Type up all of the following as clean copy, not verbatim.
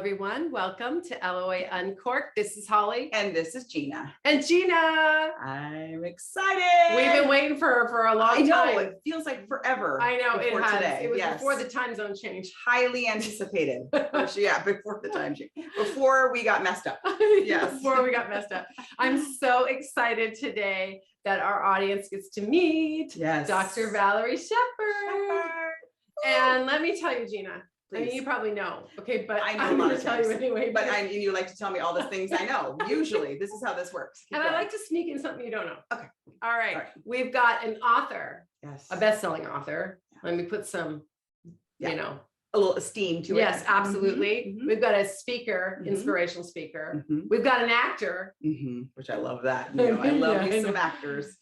everyone. Welcome to LOA Uncorked. This is Holly. And this is Jeanna. And Jeanna. I'm excited. We've been waiting for her for a long time. I know, it feels like forever. I know, it has. Today. It was before the time zone change. Highly anticipated. Yeah, before the time change. Before we got messed up. Yes. Before we got messed up. I'm so excited today that our audience gets to meet Dr. Valerie Shepherd. And let me tell you, Jeanna, I mean, you probably know, okay, but I'm going to tell you anyway. But you like to tell me all the things I know. Usually, this is how this works. And I like to sneak in something you don't know. Okay. All right. We've got an author, a best-selling author. Let me put some, you know, a little esteem to it. Yes, absolutely. We've got a speaker, inspirational speaker. We've got an actor, which I love that. You know, I love me some actors.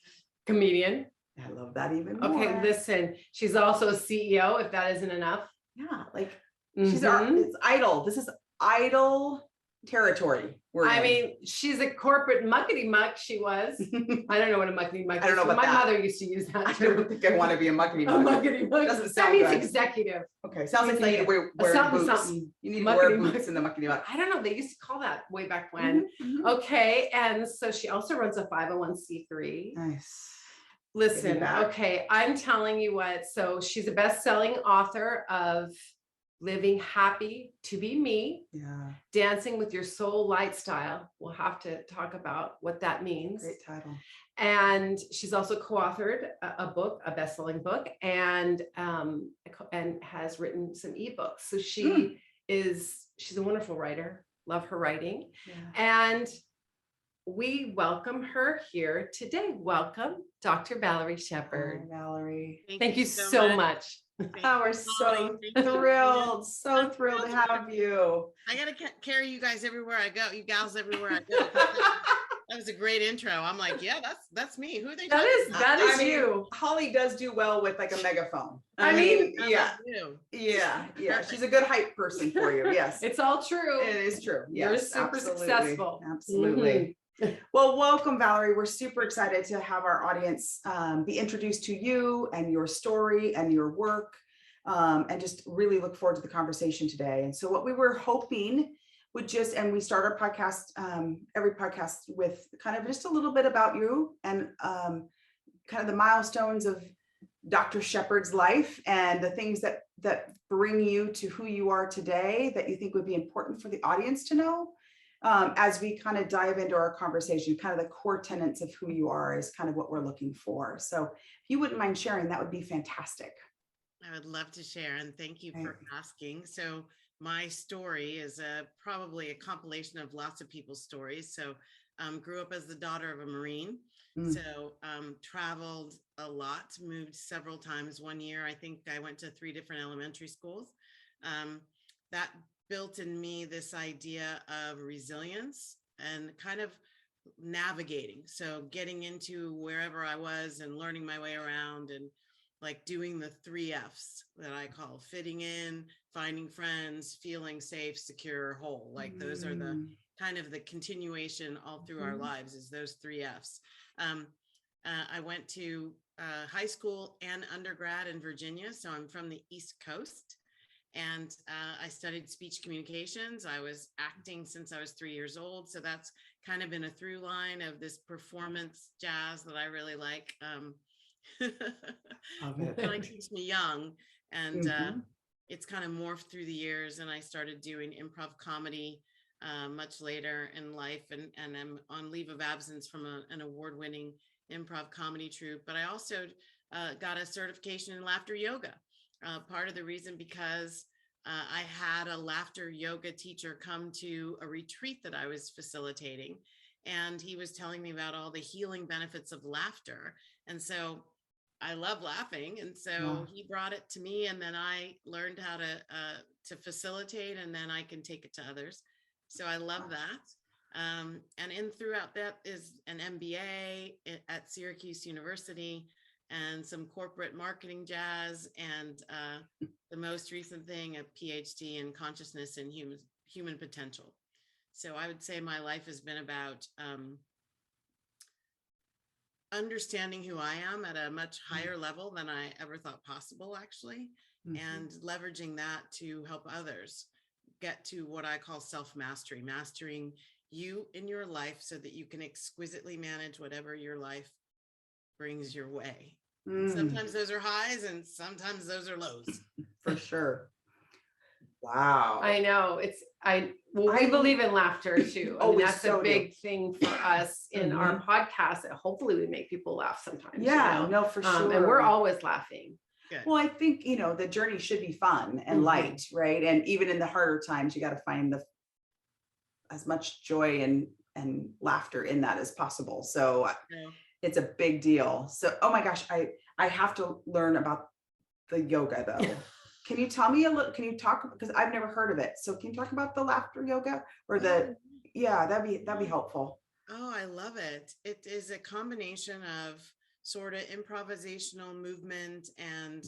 Comedian. I love that even more. Okay, listen. She's also a CEO, if that isn't enough. Yeah, like she's it's idol. This is idol territory. I mean, she's a corporate muckety muck. She was. I don't know what a muckety muck is. I don't know about my mother used to use that. I don't think I want to be a muckety muck. A muckety muck. Doesn't That sound means good. executive. Okay, sounds like you need to wear boots. You need to wear boots in the muckety muck. I don't know. They used to call that way back when. Okay, and so she also runs a 501c3. Nice. Listen, okay, I'm telling you what, so she's a best-selling author of Living Happy to Be Me, Dancing with Your Soul Lifestyle. We'll have to talk about what that means. Great title. And she's also co-authored a book, a best-selling book, and has written some ebooks. So she's a wonderful writer, love her writing. And we welcome her here today. Welcome, Dr. Valerie Shepherd. Hi, Valerie. Thank you so much. We're so thrilled, to have you. I gotta carry you guys everywhere I go, you gals everywhere I go. That was a great intro. I'm like, yeah, that's me. Who are they talking about? That is you. Holly does do well with like a megaphone. I mean, yeah. She's a good hype person for you. Yes. It's all true. It is true. Yes, you're super successful. Absolutely. Well, welcome, Valerie. We're super excited to have our audience be introduced to you and your story and your work, and just really look forward to the conversation today. And so what we were hoping would and we start our podcast, every podcast with kind of just a little bit about you and kind of the milestones of Dr. Shepherd's life and the things that bring you to who you are today that you think would be important for the audience to know. As we kind of dive into our conversation, kind of the core tenets of who you are is kind of what we're looking for. So if you wouldn't mind sharing, that would be fantastic. I would love to share, and thank you for asking. So my story is probably a compilation of lots of people's stories. So grew up as the daughter of a Marine. So traveled a lot, moved several times. One year, I think I went to 3 different elementary schools. That built in me this idea of resilience and kind of navigating. So getting into wherever I was and learning my way around and like doing the 3 F's that I call fitting in, finding friends, feeling safe, secure, whole. Like those are the kind of the continuation all through our lives is those 3 F's. I went to high school and undergrad in Virginia. So I'm from the East Coast. And I studied speech communications. I was acting since I was 3 years old. So that's kind of been a through line of this performance jazz that I really like. It kind of keeps me young. And it's kind of morphed through the years. And I started doing improv comedy much later in life. And I'm on leave of absence from an award-winning improv comedy troupe. But I also got a certification in laughter yoga. Part of the reason because I had a laughter yoga teacher come to a retreat that I was facilitating, and he was telling me about all the healing benefits of laughter. And so I love laughing. And so he brought it to me, and then I learned how to facilitate, and then I can take it to others. So I love that. And throughout that is an MBA at Syracuse University, and some corporate marketing jazz, and the most recent thing, a PhD in consciousness and human potential. So I would say my life has been about understanding who I am at a much higher level than I ever thought possible, actually, and leveraging that to help others get to what I call self-mastery, mastering you in your life so that you can exquisitely manage whatever your life brings your way. Sometimes those are highs and sometimes those are lows. For sure. Wow. I know we believe in laughter too. I mean, that's a big thing for us in our podcast, that hopefully we make people laugh sometimes. Yeah, no, for sure. And we're always laughing. Good. Well, I think, the journey should be fun and light, right? And even in the harder times, you got to find as much joy and laughter in that as possible. So it's a big deal. So, oh my gosh, I have to learn about the yoga though. Can you tell me can you talk, because I've never heard of it. So can you talk about the laughter yoga or that'd be helpful. Oh, I love it. It is a combination of sort of improvisational movement and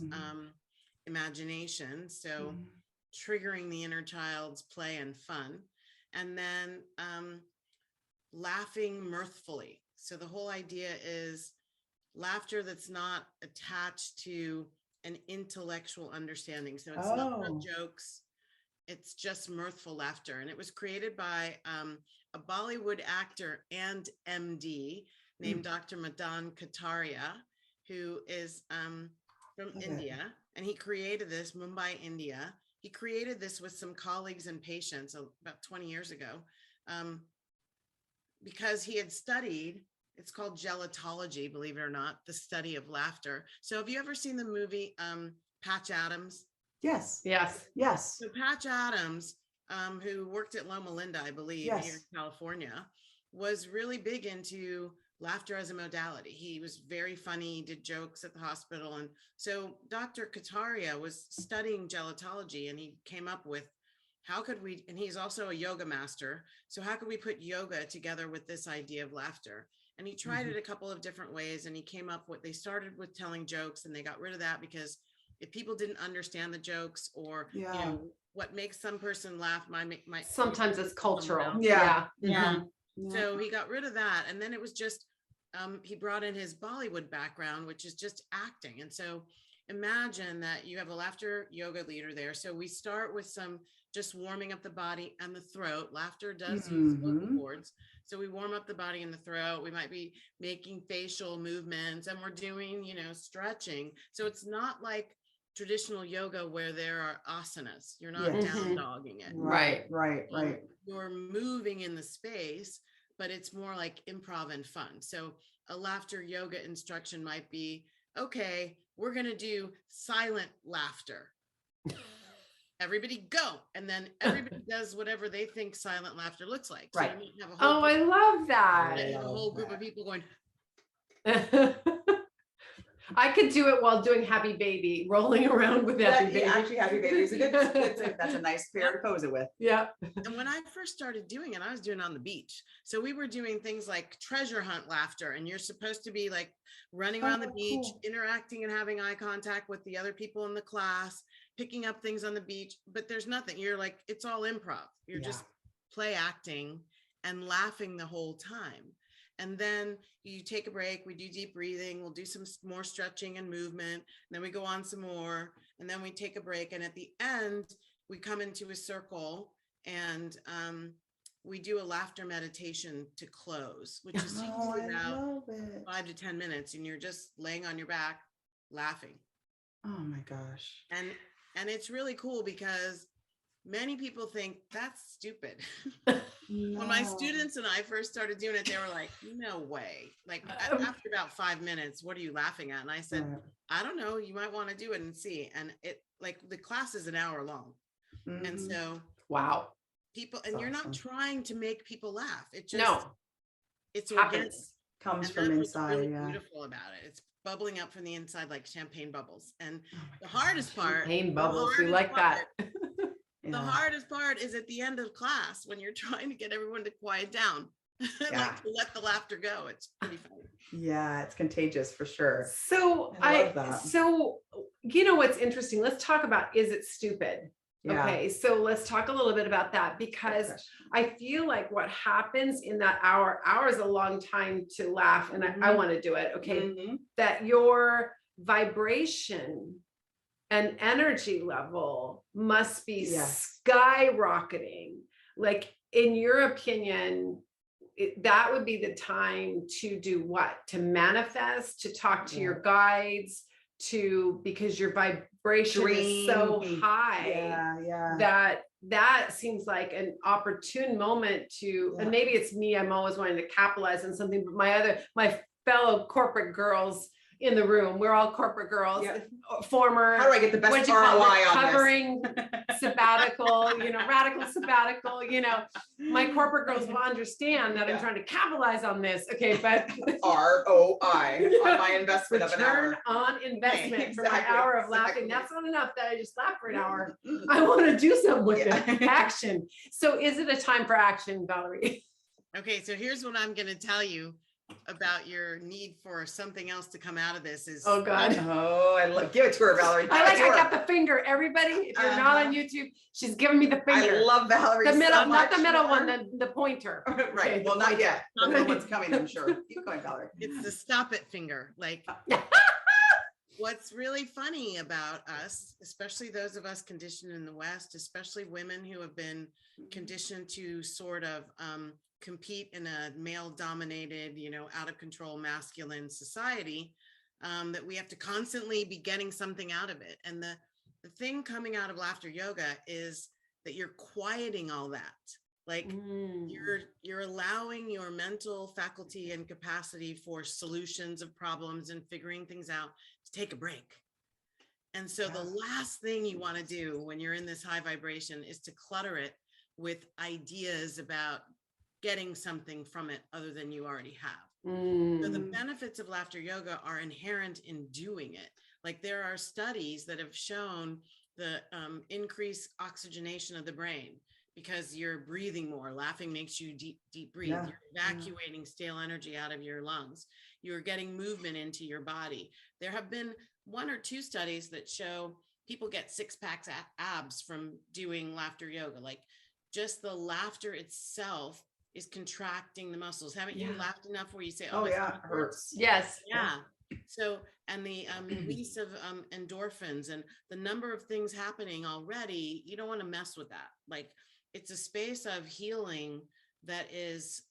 imagination. So triggering the inner child's play and fun, and then laughing mirthfully. So the whole idea is laughter that's not attached to an intellectual understanding. So it's not about jokes. It's just mirthful laughter. And it was created by a Bollywood actor and MD named Dr. Madan Kataria, who is from India. And he created this, Mumbai, India. He created this with some colleagues and patients about 20 years ago because he had studied, it's called gelotology, believe it or not, the study of laughter. So have you ever seen the movie Patch Adams? Yes. So Patch Adams, who worked at Loma Linda, I believe, here in California, was really big into laughter as a modality. He was very funny, he did jokes at the hospital. And so Dr. Kataria was studying gelotology, and he came up with and he's also a yoga master. So how could we put yoga together with this idea of laughter? And he tried it a couple of different ways, and he came up with, they started with telling jokes, and they got rid of that because if people didn't understand the jokes or what makes some person laugh might sometimes it's cultural. So he got rid of that, and then it was just he brought in his Bollywood background, which is just acting. And so imagine that you have a laughter yoga leader there. So we start with some just warming up the body and the throat. Laughter does use vocal cords. So we warm up the body and the throat. We might be making facial movements, and we're doing, stretching. So it's not like traditional yoga where there are asanas. You're not down dogging it. Right. You're moving in the space, but it's more like improv and fun. So a laughter yoga instruction might be, okay, we're going to do silent laughter. Everybody go. And then everybody does whatever they think silent laughter looks like. So you have a whole I love that. A whole group of people going. I could do it while doing Happy Baby, rolling around with Happy Baby. Actually, Happy Baby is a good, that's a nice pair to pose it with. Yeah. And when I first started doing it, I was doing it on the beach. So we were doing things like treasure hunt laughter, and you're supposed to be like running around the beach, interacting and having eye contact with the other people in the class, picking up things on the beach, but there's nothing. You're like, it's all improv. You're just play acting and laughing the whole time. And then you take a break, we do deep breathing, we'll do some more stretching and movement, and then we go on some more, and then we take a break. And at the end, we come into a circle, and we do a laughter meditation to close, which is usually about 5 to 10 minutes, and you're just laying on your back, laughing. Oh my gosh. And it's really cool because many people think that's stupid. No. When my students and I first started doing it, they were like, no way. Like after about 5 minutes, what are you laughing at? And I said, I don't know. You might want to do it and see. And it, like, the class is an hour long. And so people, and you're not trying to make people laugh. It just, it's organic. Comes from inside. What's really beautiful about it. It's bubbling up from the inside like champagne bubbles. And the hardest part, champagne bubbles, we like that. The hardest part is at the end of class when you're trying to get everyone to quiet down, like to let the laughter go. It's pretty funny. Yeah, it's contagious for sure. So I love that. So you know what's interesting? Let's talk about, is it stupid? Yeah. Okay, so let's talk a little bit about that, because I feel like what happens in that hour is a long time to laugh, and I want to do it. Okay, that your vibration and energy level must be Yes. skyrocketing. Like, in your opinion, that would be the time to do what? To manifest, to talk to your guides, because your vibration is so high that seems like an opportune moment to, and maybe it's me, I'm always wanting to capitalize on something, but my fellow corporate girls in the room, we're all corporate girls, former, how do I get the best ROI on recovering sabbatical, radical sabbatical, my corporate girls will understand that I'm trying to capitalize on this. Okay, but ROI on my investment of an hour. Return on investment for my hour of laughing. That's not enough that I just laugh for an hour. I want to do something with it. Action. So is it a time for action, Valerie? Okay, so here's what I'm going to tell you about your need for something else to come out of this is, oh God. Give it to her, Valerie. I got the finger. Everybody, if you're not on YouTube, she's giving me the finger. I love Valerie. The middle, so not much. the middle one, the pointer. Right. Okay, well, not yet. The middle one's coming, I'm sure. Keep going, Valerie. It's the stop it finger. Like, what's really funny about us, especially those of us conditioned in the West, especially women who have been conditioned to sort of compete in a male dominated, out of control masculine society, that we have to constantly be getting something out of it. And the thing coming out of laughter yoga is that you're quieting all that. Like you're allowing your mental faculty and capacity for solutions of problems and figuring things out to take a break. And so the last thing you want to do when you're in this high vibration is to clutter it with ideas about getting something from it other than you already have. So the benefits of laughter yoga are inherent in doing it. Like, there are studies that have shown the increased oxygenation of the brain because you're breathing more. Laughing makes you deep breathe. You're evacuating stale energy out of your lungs. You're getting movement into your body. There have been 1 or 2 studies that show people get 6-pack abs from doing laughter yoga. Like, just the laughter itself is contracting the muscles. Haven't you laughed enough where you say, oh yeah, it hurts? Yes. Yeah. So, and the release of endorphins and the number of things happening already, you don't want to mess with that. Like, it's a space of healing that is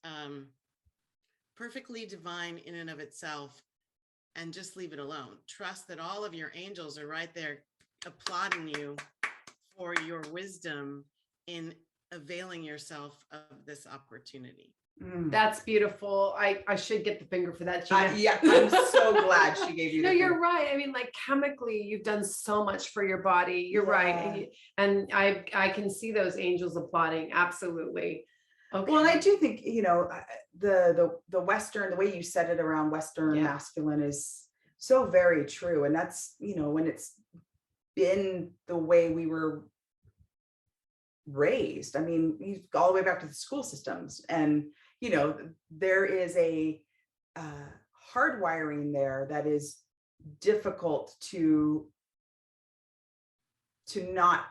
perfectly divine in and of itself, and just leave it alone. Trust that all of your angels are right there applauding you for your wisdom in availing yourself of this opportunity. That's beautiful. I should get the finger for that, Jeanna. I'm so glad she gave you. No, you're right. I mean, like, chemically, you've done so much for your body. You're right, and I can see those angels applauding. Absolutely. Okay. Well, and I do think the Western, the way you said it around Western masculine is so very true, and that's when it's been the way we were raised. I mean, you go all the way back to the school systems, and there is a hardwiring there that is difficult to not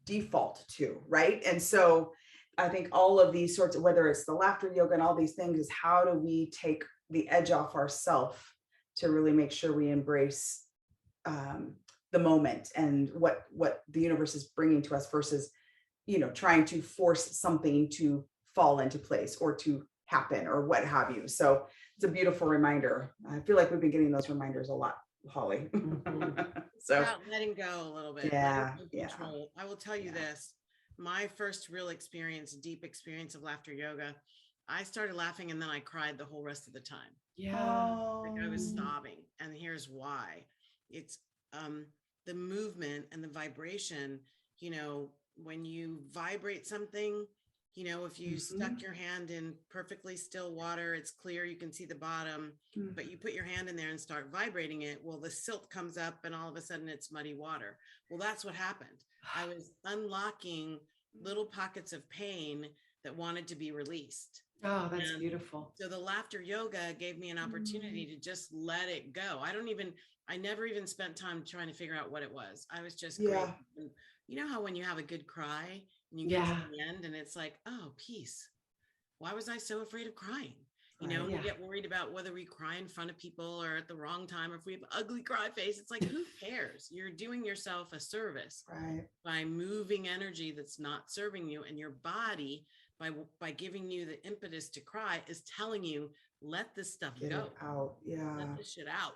default to, right? And so I think all of these sorts of, whether it's the laughter yoga and all these things, is how do we take the edge off ourselves to really make sure we embrace the moment and what the universe is bringing to us versus trying to force something to fall into place or to happen or what have you. So it's a beautiful reminder. I feel like we've been getting those reminders a lot, Holly. So about letting go a little bit. Yeah. I will tell you this. My first real experience, deep experience of laughter yoga, I started laughing and then I cried the whole rest of the time. Like, I was sobbing. And here's why. It's the movement and the vibration. When you vibrate something, if you stuck your hand in perfectly still water, it's clear, you can see the bottom, but you put your hand in there and start vibrating it, well, the silt comes up and all of a sudden it's muddy water. Well, that's what happened. I was unlocking little pockets of pain that wanted to be released. Oh, that's beautiful. So the laughter yoga gave me an opportunity to just let it go. I never even spent time trying to figure out what it was. I was just grateful. You know how when you have a good cry and you get to the end and it's like, oh, peace. Why was I so afraid of crying? You know, Right. we get worried about whether we cry in front of people or at the wrong time, or if we have ugly cry face. It's like, who cares? You're doing yourself a service Right. by moving energy that's not serving you, and your body, by giving you the impetus to cry, is telling you, let this stuff Get go. it out. Yeah. Let this shit out.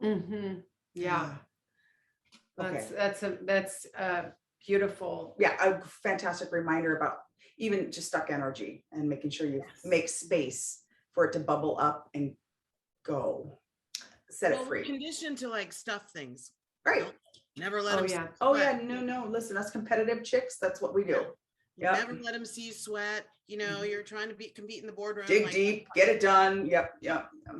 Mm-hmm. Yeah. Okay. That's beautiful. Yeah, a fantastic reminder about even just stuck energy and making sure you Yes. make space for it to bubble up and go. Set it Well, we're free. conditioned to like stuff things. Right. Don't- Never let Oh, them. yeah. Oh yeah, no. Listen, us competitive chicks, that's what we do. Yep. Never let them see you sweat. You know, you're trying to compete in the boardroom. Dig like, deep, get it done. Yep.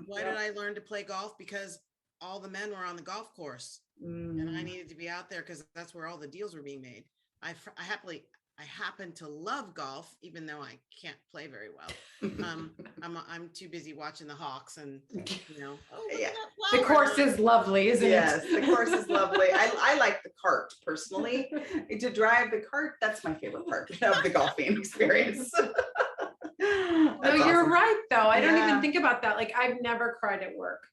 why did I learn to play golf? Because all the men were on the golf course, and I needed to be out there because that's where all the deals were being made. I happen to love golf, even though I can't play very well. I'm too busy watching the Hawks, and you know, oh, look Yeah. at that The flower. course is lovely, isn't Yes, it? the course is lovely. I like the cart personally. To drive the cart, that's my favorite part of the golfing experience. No, you're right though. I don't Yeah. even think about that. Like I've never cried at work.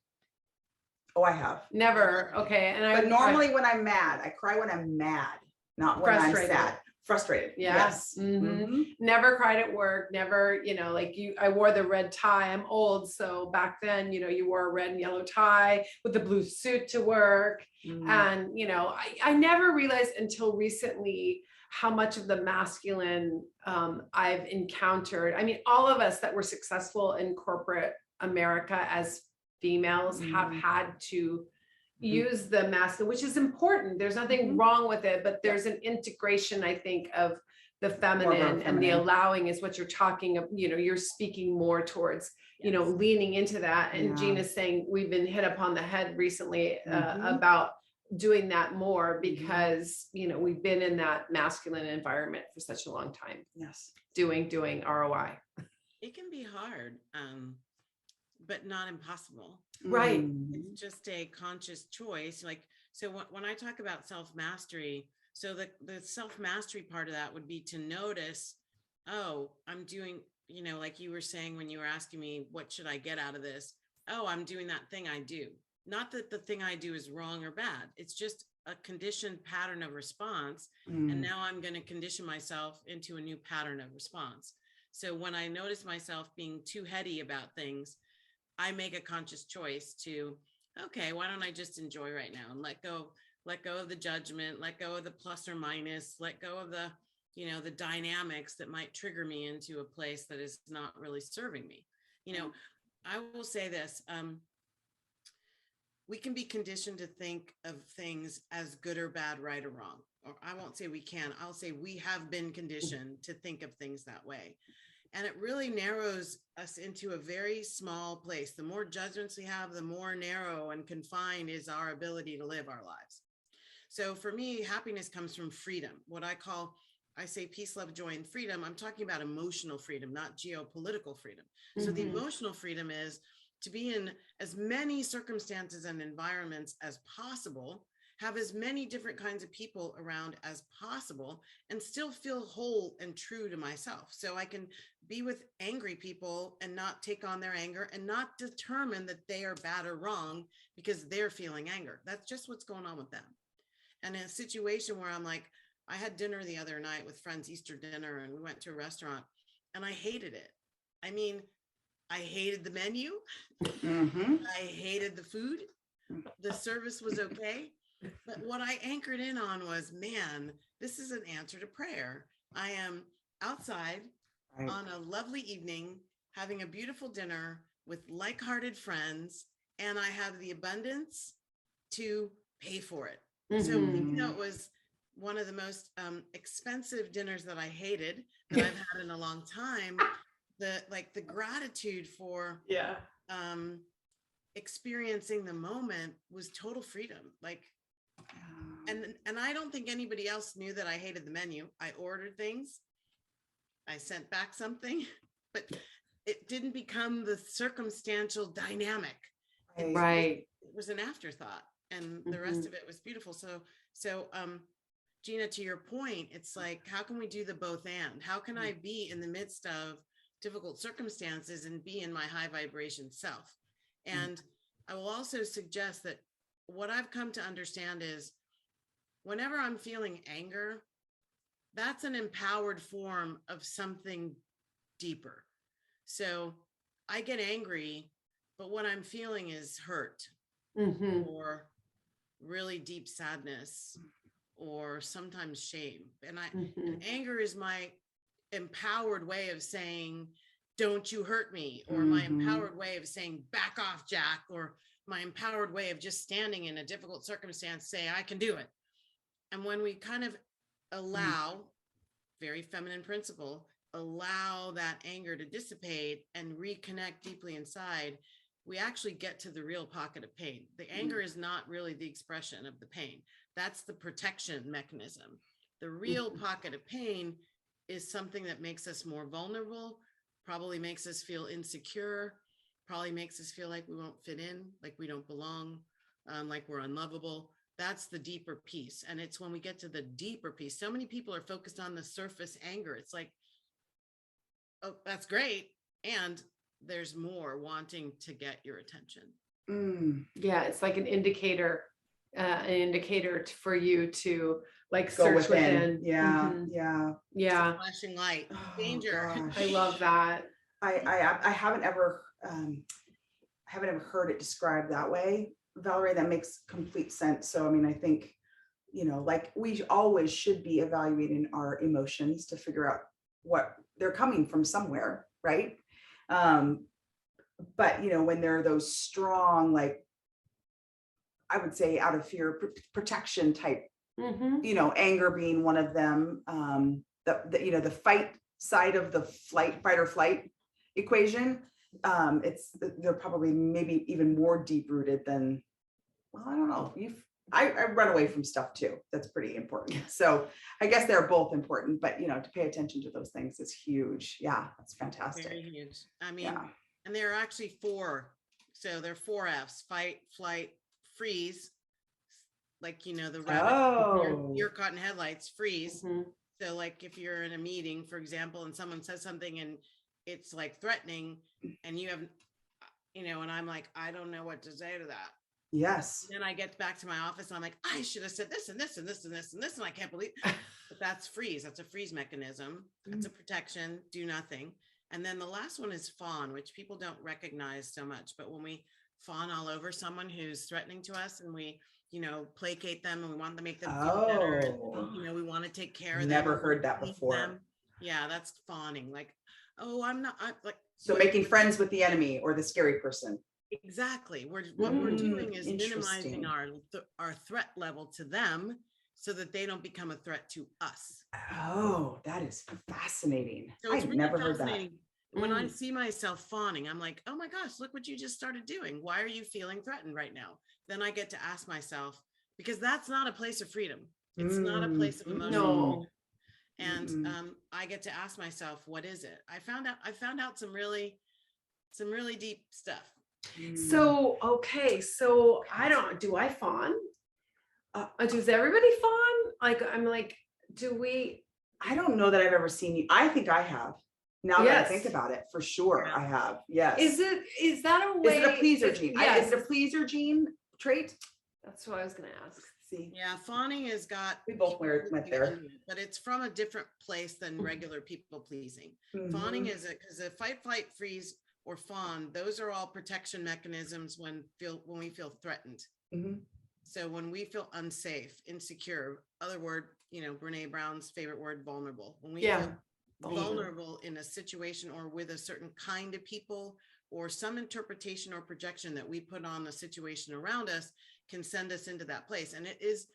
Oh, I have. Never. Okay. And But normally when I'm mad, I cry when I'm mad, not when Frustrated. I'm sad. Frustrated. Yeah. Yes. Mhm. Mhm. Never cried at work, never, like I wore the red tie. I'm old. So back then, you wore a red and yellow tie with the blue suit to work. Mm. And, I never realized until recently how much of the masculine I've encountered. I mean, all of us that were successful in corporate America as females have had to use the masculine, which is important. There's nothing wrong with it, but there's an integration, I think, of the feminine and the allowing is what you're talking of, you're speaking more towards, leaning into that. And Yeah. Gina's saying we've been hit upon the head recently about doing that more because, we've been in that masculine environment for such a long time. Yes. Doing ROI. It can be hard, but not impossible. Right. It's just a conscious choice. Like, so when I talk about self-mastery, so the self-mastery part of that would be to notice, oh, I'm doing, like you were saying when you were asking me, what should I get out of this? Oh, I'm doing that thing I do. Not that the thing I do is wrong or bad. It's just a conditioned pattern of response. And now I'm going to condition myself into a new pattern of response. So when I notice myself being too heady about things, I make a conscious choice to, okay, why don't I just enjoy right now and let go of the judgment, let go of the plus or minus, let go of the, the dynamics that might trigger me into a place that is not really serving me. I will say this, we can be conditioned to think of things as good or bad, right or wrong. Or I won't say we can, I'll say we have been conditioned to think of things that way. And it really narrows us into a very small place. The more judgments we have, the more narrow and confined is our ability to live our lives. So for me, happiness comes from freedom. What I say peace, love, joy, and freedom. I'm talking about emotional freedom, not geopolitical freedom. So the emotional freedom is to be in as many circumstances and environments as possible, have as many different kinds of people around as possible, and still feel whole and true to myself. So I can be with angry people and not take on their anger and not determine that they are bad or wrong because they're feeling anger. That's just what's going on with them. And in a situation where I'm like, I had dinner the other night with friends, Easter dinner, and we went to a restaurant and I hated it. I mean, I hated the menu. I hated the food. The service was okay. But what I anchored in on was, man, this is an answer to prayer. I am outside on a lovely evening, having a beautiful dinner with like-hearted friends, and I have the abundance to pay for it. So even though it was one of the most expensive dinners that I hated that I've had in a long time, the gratitude for experiencing the moment was total freedom. And I don't think anybody else knew that I hated the menu. I ordered things, I sent back something, but it didn't become the circumstantial dynamic. Right. It was an afterthought, and the rest of it was beautiful. So Jeanna, to your point, it's like, how can we do the both and? How can I be in the midst of difficult circumstances and be in my high vibration self. And I will also suggest that what I've come to understand is whenever I'm feeling anger, that's an empowered form of something deeper. So I get angry, but what I'm feeling is hurt or really deep sadness or sometimes shame. And and anger is my empowered way of saying, don't you hurt me, or my empowered way of saying, back off, Jack, or my empowered way of just standing in a difficult circumstance, say, I can do it. And when we kind of allow, very feminine principle, allow that anger to dissipate and reconnect deeply inside, we actually get to the real pocket of pain. The anger is not really the expression of the pain. That's the protection mechanism. The real pocket of pain is something that makes us more vulnerable, probably makes us feel insecure, probably makes us feel like we won't fit in, like we don't belong, like we're unlovable. That's the deeper piece. And it's when we get to the deeper piece. So many people are focused on the surface anger. It's like, oh, that's great. And there's more wanting to get your attention. Yeah, it's like an indicator for you to like Go search within. Yeah. Yeah. Flashing light. Oh, Danger. gosh. I love that. I haven't ever heard it described that way, Valerie. That makes complete sense. So I mean, I think, like we always should be evaluating our emotions to figure out what they're coming from somewhere, right? But when there are those strong, like I would say out of fear, protection type, anger being one of them, the fight side of the fight or flight equation, they're probably maybe even more deep rooted than, well, I don't know. I run away from stuff too. That's pretty important. So I guess they're both important, but to pay attention to those things is huge. Yeah, that's fantastic. Very huge. I mean, and there are actually 4. So there are 4 F's: fight, flight, freeze. Like, the rabbit, you're caught in headlights, freeze. So like if you're in a meeting, for example, and someone says something and it's like threatening and you have, and I'm like, I don't know what to say to that. Yes. Then I get back to my office and I'm like, I should have said this and this and this and this and this. And I can't believe, but that's freeze. That's a freeze mechanism. That's a protection, do nothing. And then the last one is fawn, which people don't recognize so much. But when we fawn all over someone who's threatening to us and we, placate them and we want to make them feel better. And, we want to take care of them. Never heard that before. Yeah, that's fawning. Like, oh, I'm like. So making friends with the enemy or the scary person. Exactly. What we're doing is minimizing our threat level to them so that they don't become a threat to us. Oh, that is fascinating. So it's I've really never heard that. When I see myself fawning, I'm like, oh my gosh, look what you just started doing. Why are you feeling threatened right now? Then I get to ask myself, because that's not a place of freedom. It's not a place of emotional freedom. And I get to ask myself, what is it? I found out some really deep stuff. So, okay. So do I fawn? Does everybody fawn? Like, I'm like, I don't know that I've ever seen you. I think I have. Now that I think about it, for sure, I have. Yes. Is that a way? Is it a pleaser gene? Yes. Is it a pleaser gene trait? That's what I was going to ask. See. Yeah, fawning has got. We both went there, but it's from a different place than regular people pleasing. Fawning is because a fight, flight, freeze, or fawn. Those are all protection mechanisms when we feel threatened. So when we feel unsafe, insecure, other word, Brene Brown's favorite word, vulnerable. When we feel vulnerable in a situation or with a certain kind of people or some interpretation or projection that we put on the situation around us can send us into that place. And it is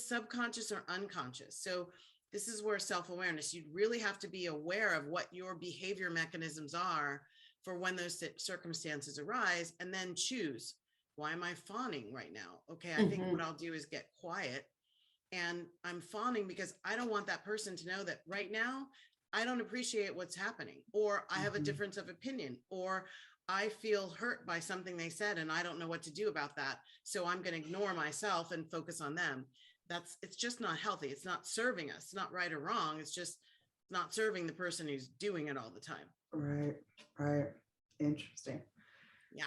subconscious or unconscious. So this is where self-awareness, you really have to be aware of what your behavior mechanisms are for when those circumstances arise, and then choose, why am I fawning right now? Okay, I think what I'll do is get quiet. And I'm fawning because I don't want that person to know that right now I don't appreciate what's happening, or I have a difference of opinion, or I feel hurt by something they said and I don't know what to do about that. So I'm going to ignore myself and focus on them. It's just not healthy. It's not serving us. It's not right or wrong. It's just not serving the person who's doing it all the time. Right. Interesting. Yeah.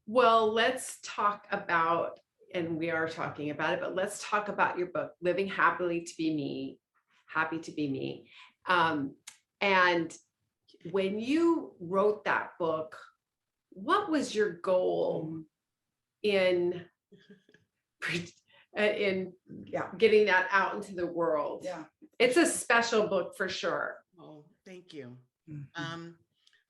Well, let's talk about, and we are talking about it, but let's talk about your book, Living Happily to Be Me, Happy to Be Me. And when you wrote that book, what was your goal in getting that out into the world? Yeah. It's a special book for sure. Oh, thank you. Mm-hmm.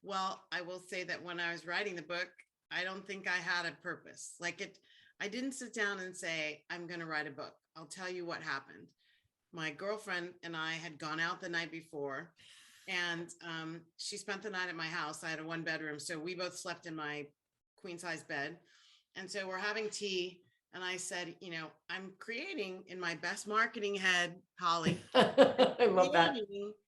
Well, I will say that when I was writing the book, I don't think I had a purpose. I didn't sit down and say, I'm going to write a book. I'll tell you what happened. My girlfriend and I had gone out the night before, and she spent the night at my house. I had a 1-bedroom, so we both slept in my queen size bed. And so we're having tea, and I said, I'm creating in my best marketing head, Holli. I love that.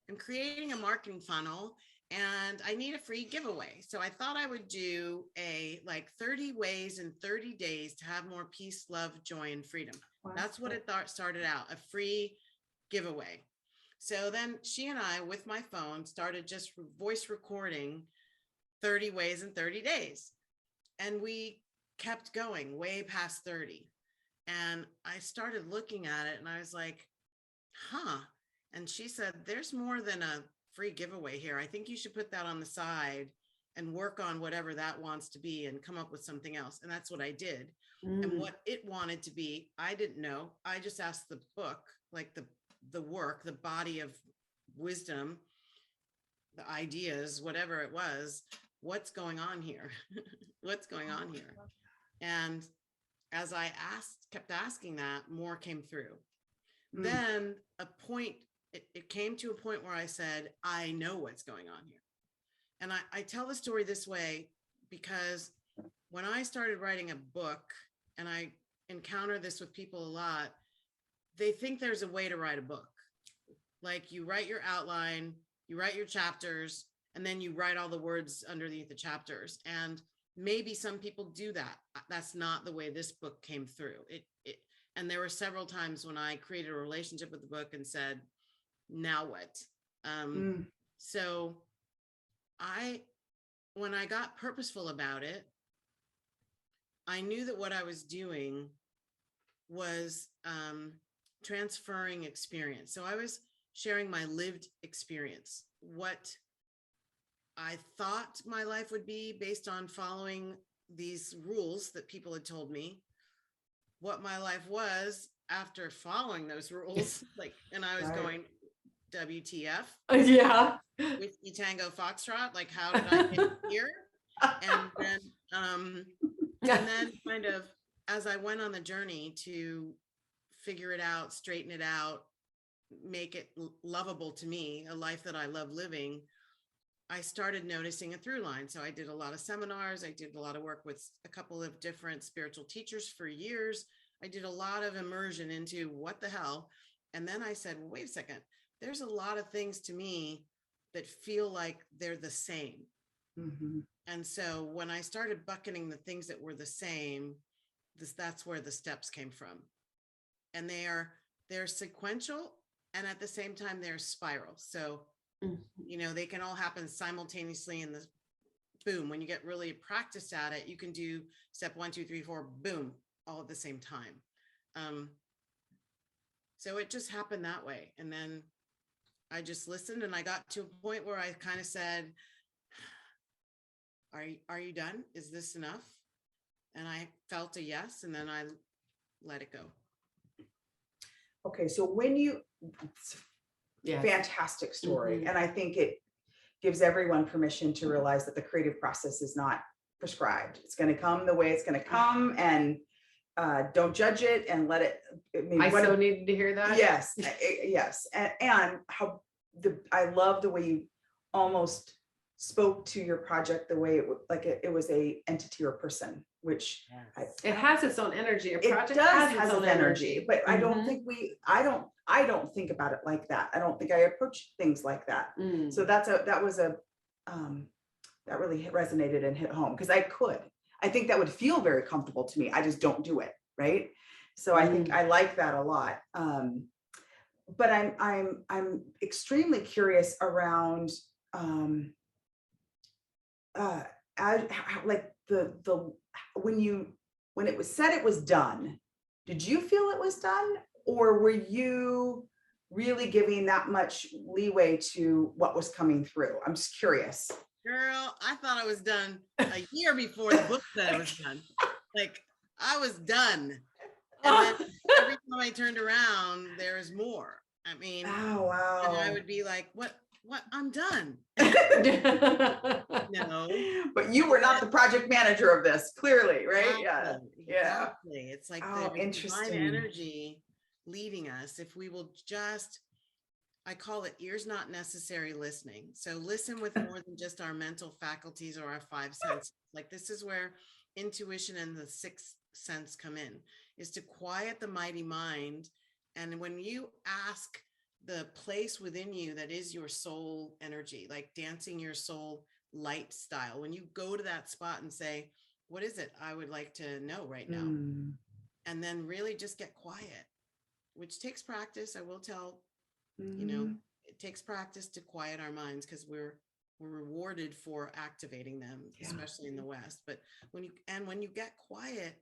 I'm creating a marketing funnel, and I need a free giveaway. So I thought I would do a 30 ways in 30 days to have more peace, love, joy, and freedom. Wow. That's what it started out, a free giveaway. So then she and I, with my phone, started just voice recording 30 ways in 30 days. And we kept going way past 30. And I started looking at it and I was like, And she said, there's more than a free giveaway here. I think you should put that on the side and work on whatever that wants to be and come up with something else. And that's what I did. And what it wanted to be, I didn't know. I just asked the book, the work, the body of wisdom, the ideas, whatever it was, what's going on here? What's going on here? And as I kept asking that, more came through. Then it came to a point where I said, I know what's going on here. And I tell the story this way because when I started writing a book, and I encounter this with people a lot, they think there's a way to write a book. Like you write your outline, you write your chapters, and then you write all the words underneath the chapters. And maybe some people do that. That's not the way this book came through. And there were several times when I created a relationship with the book and said, now what? So when I got purposeful about it, I knew that what I was doing was transferring experience. So I was sharing my lived experience, what I thought my life would be based on following these rules that people had told me, what my life was after following those rules. And I was going, WTF? Yeah. Whiskey Tango Foxtrot. How did I get here? And then kind of as I went on the journey to figure it out, straighten it out, make it lovable to me, a life that I love living, I started noticing a through line. So I did a lot of seminars. I did a lot of work with a couple of different spiritual teachers for years. I did a lot of immersion into what the hell. And then I said, well, wait a second, there's a lot of things to me that feel like they're the same. And so when I started bucketing the things that were the same, that's where the steps came from. And they're sequential, and at the same time, they're spiral. So, they can all happen simultaneously in the boom. When you get really practiced at it, you can do step 1, 2, 3, 4, boom, all at the same time. So it just happened that way. And then I just listened, and I got to a point where I kind of said, are you done? Is this enough? And I felt a yes, and then I let it go. Okay. So fantastic story. And I think it gives everyone permission to realize that the creative process is not prescribed. It's going to come the way it's going to come, and don't judge it and let it. I so needed to hear that. Yes. Yes. And I love the way you almost spoke to your project the way it was a entity or person, which it has its own energy. A project it does has its own energy, but I don't think I don't think about it like that. I don't think I approach things like that. So that really resonated and hit home, because I think that would feel very comfortable to me. I just don't do it. Right. So I think I like that a lot. but I'm extremely curious around like the when it was said it was done, did you feel it was done, or were you really giving that much leeway to what was coming through? I'm just curious. Girl, I thought I was done a year before the book said it was done. Like, I was done. And then every time I turned around, there's more. I mean, Oh, wow. and I would be like, what? I'm done. No. But you were not the project manager of this, clearly, right? Exactly, Yeah. exactly. It's like Oh, the interesting. divine energy leading us. If we will just, I call it ears not necessary listening. So listen with more than just our mental faculties or our five senses. Like, this is where intuition and the sixth sense come in, is to quiet the mighty mind. And when you ask the place within you that is your soul energy, like dancing your soul light style, when you go to that spot and say, what is it I would like to know right now? And then really just get quiet, which takes practice. I will tell, it takes practice to quiet our minds, because we're rewarded for activating them, especially in the West. But when you get quiet,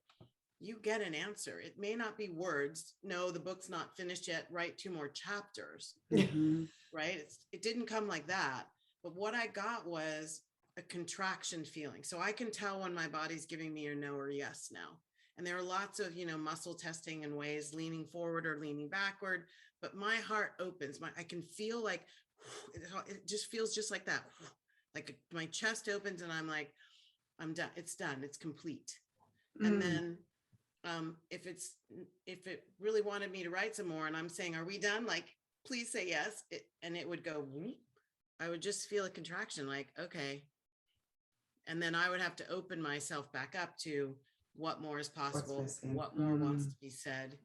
you get an answer. It may not be words. No, the book's not finished yet. Write 2 more chapters. Right? It didn't come like that. But what I got was a contraction feeling. So I can tell when my body's giving me a no or yes now. And there are lots of, muscle testing and ways, leaning forward or leaning backward. But my heart opens. I can feel like, it just feels just like that. Like my chest opens and I'm like, I'm done. It's done. It's complete. And then if it really wanted me to write some more and I'm saying, are we done? Like, please say yes. And it would go, I would just feel a contraction, like, okay. And then I would have to open myself back up to what more is possible, what more wants to be said.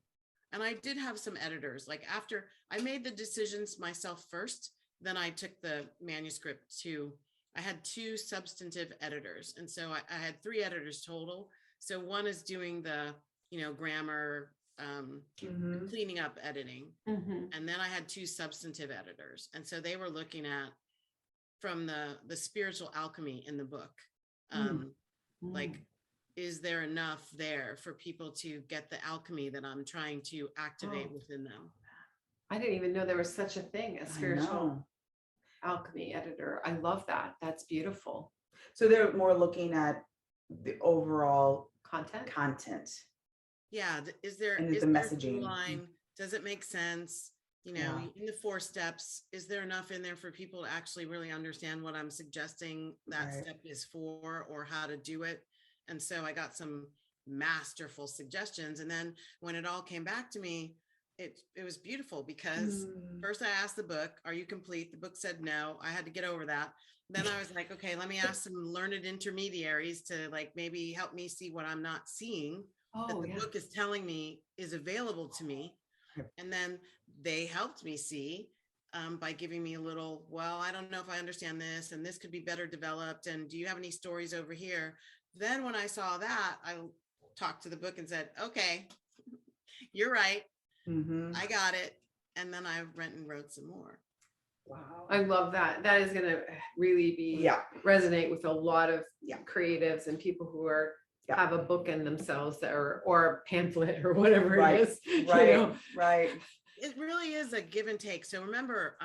And I did have some editors. Like, after I made the decisions myself first, then I took the manuscript to, I had 2 substantive editors. And so I had 3 editors total. So one is doing the, grammar, cleaning up editing. And then I had 2 substantive editors. And so they were looking at, from the spiritual alchemy in the book, like, is there enough there for people to get the alchemy that I'm trying to activate within them? I didn't even know there was such a thing as spiritual alchemy editor. I love that. That's beautiful. So they're more looking at the overall content. Yeah. Is there the there messaging a line? Does it make sense? In the 4 steps, is there enough in there for people to actually really understand what I'm suggesting that step is for, or how to do it? And so I got some masterful suggestions. And then when it all came back to me, it was beautiful, because first I asked the book, are you complete? The book said no. I had to get over that. Then I was like, okay, let me ask some learned intermediaries to, like, maybe help me see what I'm not seeing, that the book is telling me is available to me. And then they helped me see, by giving me a little, well, I don't know if I understand this, and this could be better developed. And do you have any stories over here? Then when I saw that, I talked to the book and said, okay, you're right. I got it. And then I went and wrote some more. Wow. I love that. That is going to really be resonate with a lot of creatives and people who are have a book in themselves, that or a pamphlet or whatever it is. Right. It really is a give and take. So remember,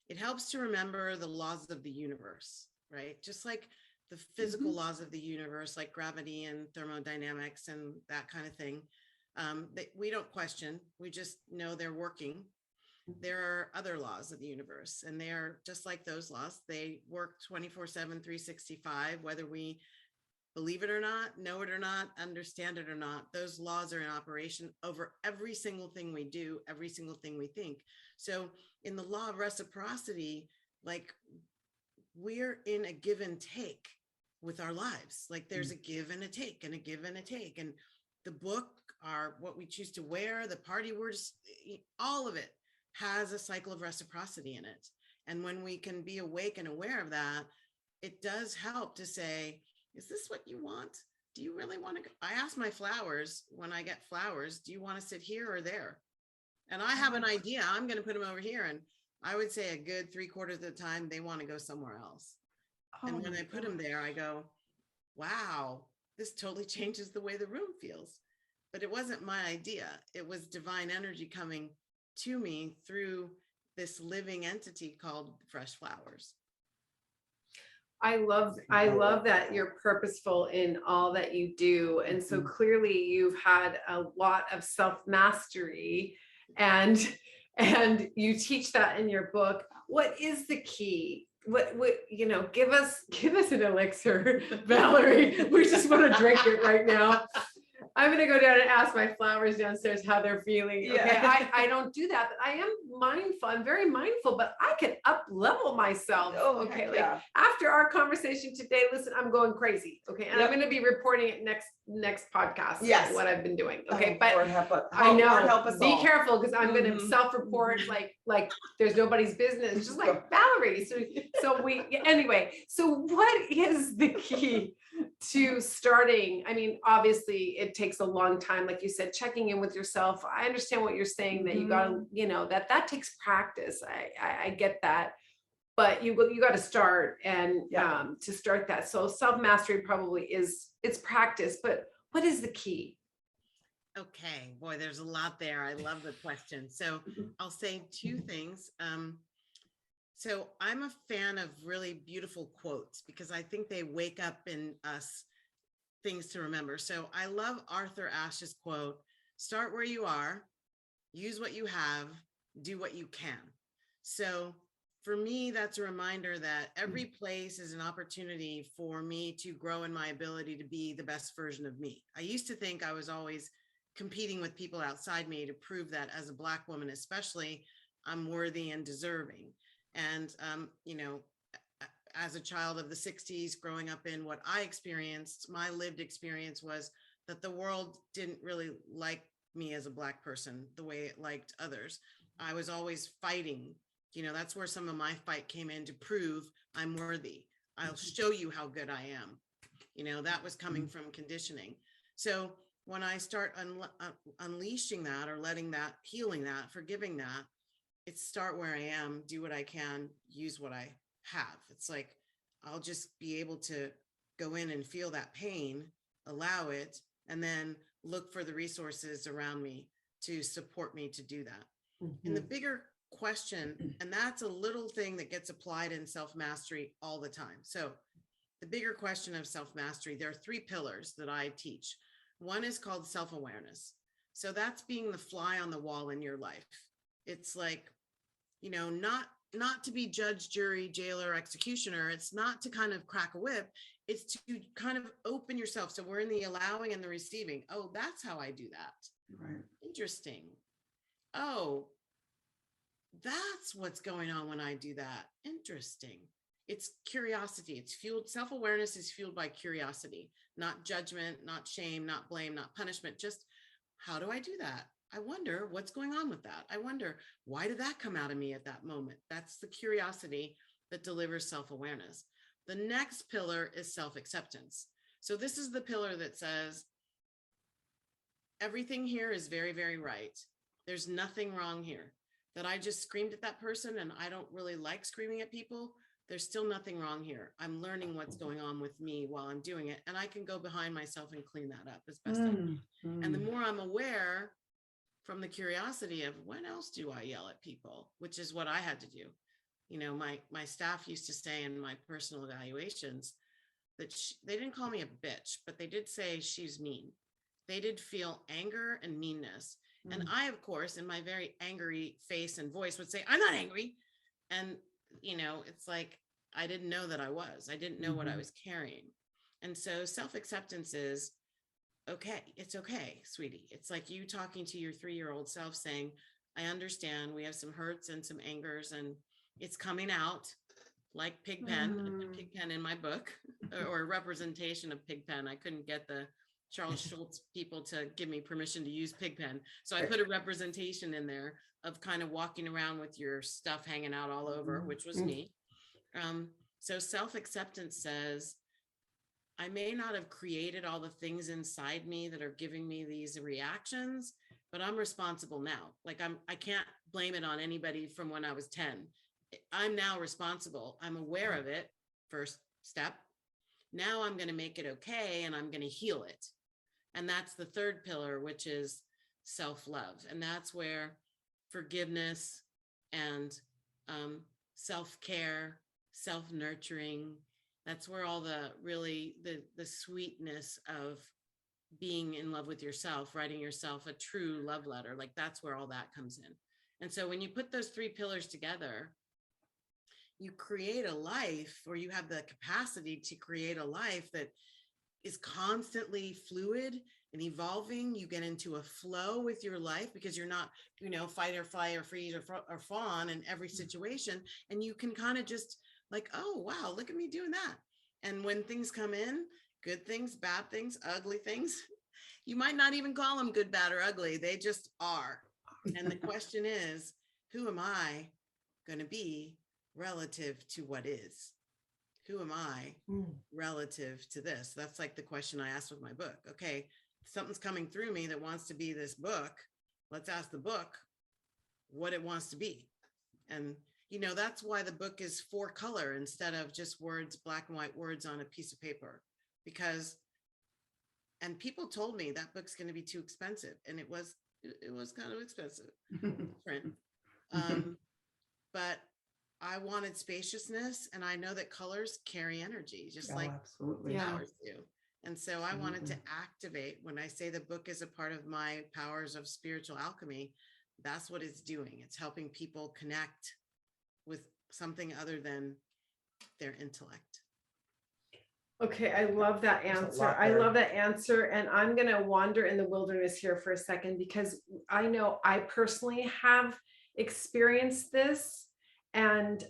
it helps to remember the laws of the universe, right? Just like the physical laws of the universe, like gravity and thermodynamics and that kind of thing. That we don't question. We just know they're working. There are other laws of the universe, and they are just like those laws. They work 24/7, 365, whether we believe it or not, know it or not, understand it or not. Those laws are in operation over every single thing we do, every single thing we think. So in the law of reciprocity, like, we're in a give and take with our lives. Like, there's a give and a take and a give and a take. And the book, what we choose to wear, the party words, all of it has a cycle of reciprocity in it. And when we can be awake and aware of that, it does help to say, is this what you want? Do you really want to go? I ask my flowers, when I get flowers, do you want to sit here or there? And I have an idea, I'm going to put them over here. And I would say a good 3/4 of the time, they want to go somewhere else. And when I put them there, I go, wow, this totally changes the way the room feels. But it wasn't my idea. It was divine energy coming to me through this living entity called fresh flowers. I love that you're purposeful in all that you do. And so clearly you've had a lot of self-mastery, and you teach that in your book. What is the key? What give us an elixir, Valerie. We just want to drink it right now. I'm going to go down and ask my flowers downstairs how they're feeling. Okay. I don't do that, but I am mindful. I'm very mindful, but I can up level myself. Okay. Like after our conversation today, listen, I'm going crazy. Okay. And I'm going to be reporting it next podcast. Yes. What I've been doing. Okay. But I know, help us be all. careful, because I'm going to self-report like there's nobody's business, just like Valerie. Anyway, so what is the key to starting? I mean, obviously it takes a long time, like you said, checking in with yourself. I understand what you're saying, that you got to, that takes practice. I get that, but you got to start, and to start that. So self-mastery probably it's practice, but what is the key? Okay, boy, there's a lot there. I love the question. So I'll say two things. So I'm a fan of really beautiful quotes, because I think they wake up in us things to remember. So I love Arthur Ashe's quote, start where you are, use what you have, do what you can. So for me, that's a reminder that every place is an opportunity for me to grow in my ability to be the best version of me. I used to think I was always competing with people outside me to prove that as a Black woman, especially, I'm worthy and deserving. And, as a child of the 60s, growing up in what I experienced, my lived experience was that the world didn't really like me as a Black person the way it liked others. I was always fighting. That's where some of my fight came in, to prove I'm worthy. I'll show you how good I am. That was coming from conditioning. So when I start unleashing that, or letting that, healing that, forgiving that, it's start where I am, do what I can, use what I have. It's like, I'll just be able to go in and feel that pain, allow it, and then look for the resources around me to support me to do that. And the bigger question, and that's a little thing that gets applied in self-mastery all the time. So the bigger question of self-mastery, there are 3 pillars that I teach. One is called self-awareness. So that's being the fly on the wall in your life. It's like, not to be judge, jury, jailer, executioner. It's not to kind of crack a whip. It's to kind of open yourself. So we're in the allowing and the receiving. Oh, that's how I do that. Right. Interesting. Oh, that's what's going on when I do that. Interesting. It's curiosity. It's fueled. Self-awareness is fueled by curiosity, not judgment, not shame, not blame, not punishment. Just, how do I do that? I wonder what's going on with that. I wonder, why did that come out of me at that moment? That's the curiosity that delivers self-awareness. The next pillar is self-acceptance. So this is the pillar that says, everything here is very, very right. There's nothing wrong here. That I just screamed at that person, and I don't really like screaming at people. There's still nothing wrong here. I'm learning what's going on with me while I'm doing it. And I can go behind myself and clean that up as best I can. And the more I'm aware, from the curiosity of, when else do I yell at people, which is what I had to do. My staff used to say in my personal evaluations that they didn't call me a bitch, but they did say she's mean. They did feel anger and meanness. And I, of course, in my very angry face and voice would say, I'm not angry. And, it's like, I didn't know that I was. I didn't know what I was carrying. And so self-acceptance is, okay, it's okay, sweetie. It's like you talking to your 3-year-old self saying, I understand we have some hurts and some angers, and it's coming out like Pigpen. I put Pigpen in my book, or a representation of Pigpen. I couldn't get the Charles Schultz people to give me permission to use Pigpen. So I put a representation in there of kind of walking around with your stuff hanging out all over, which was me. So self-acceptance says, I may not have created all the things inside me that are giving me these reactions, but I'm responsible now. Like I can't blame it on anybody from when I was 10. I'm now responsible. I'm aware of it. First step. Now I'm going to make it okay, and I'm going to heal it. And that's the third pillar, which is self-love. And that's where forgiveness and self-care, self-nurturing, that's where all the really the sweetness of being in love with yourself, writing yourself a true love letter, like that's where all that comes in. And so when you put those three pillars together, you create a life, or you have the capacity to create a life that is constantly fluid and evolving. You get into a flow with your life because you're not, fight or flight or freeze or fawn in every situation. And you can kind of just like, oh, wow, look at me doing that. And when things come in, good things, bad things, ugly things, you might not even call them good, bad, or ugly. They just are. And the question is, who am I going to be relative to what is? Who am I relative to this? That's like the question I asked with my book. Okay, something's coming through me that wants to be this book. Let's ask the book what it wants to be. And, that's why the book is 4-color instead of just words, black and white words on a piece of paper. And people told me that book's going to be too expensive. And it was kind of expensive. Print. But I wanted spaciousness, and I know that colors carry energy, just like flowers do. And so I wanted to activate. When I say the book is a part of my powers of spiritual alchemy, that's what it's doing. It's helping people connect with something other than their intellect. Okay, I love that answer. I love that answer. And I'm going to wander in the wilderness here for a second, because I know I personally have experienced this, and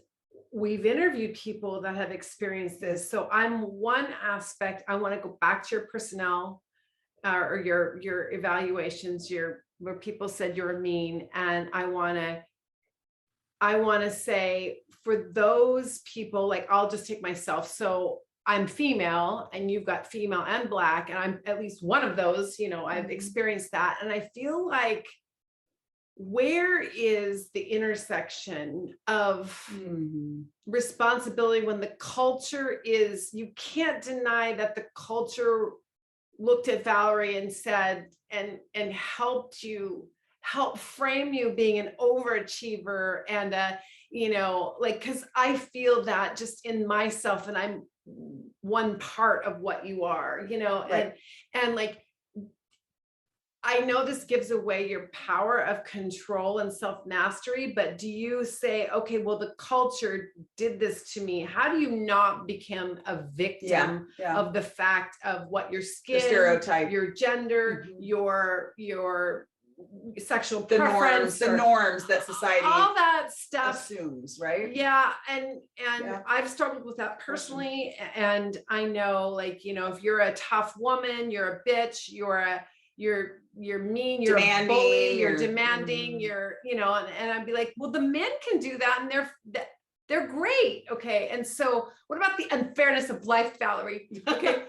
we've interviewed people that have experienced this. So I'm one aspect. I want to go back to your personnel or your evaluations, where people said you're mean. And I want to say, for those people, like, I'll just take myself. So I'm female, and you've got female and black, and I'm at least one of those, I've experienced that. And I feel like, where is the intersection of responsibility when the culture is, you can't deny that the culture looked at Valerie and said, and help frame you being an overachiever, and because I feel that just in myself, and I'm one part of what you are, right. and like, I know this gives away your power of control and self-mastery, but do you say, okay, well, the culture did this to me. How do you not become a victim of the fact of what your skin, the stereotype, your gender, your sexual preference, the norms that society, all that stuff assumes, right? Yeah. And I've struggled with that personally. And I know, like, if you're a tough woman, you're a bitch, you're mean, you're demanding, a bully, you're demanding, you're, and I'd be like, well, the men can do that, and they're great. Okay. And so what about the unfairness of life, Valerie? Okay.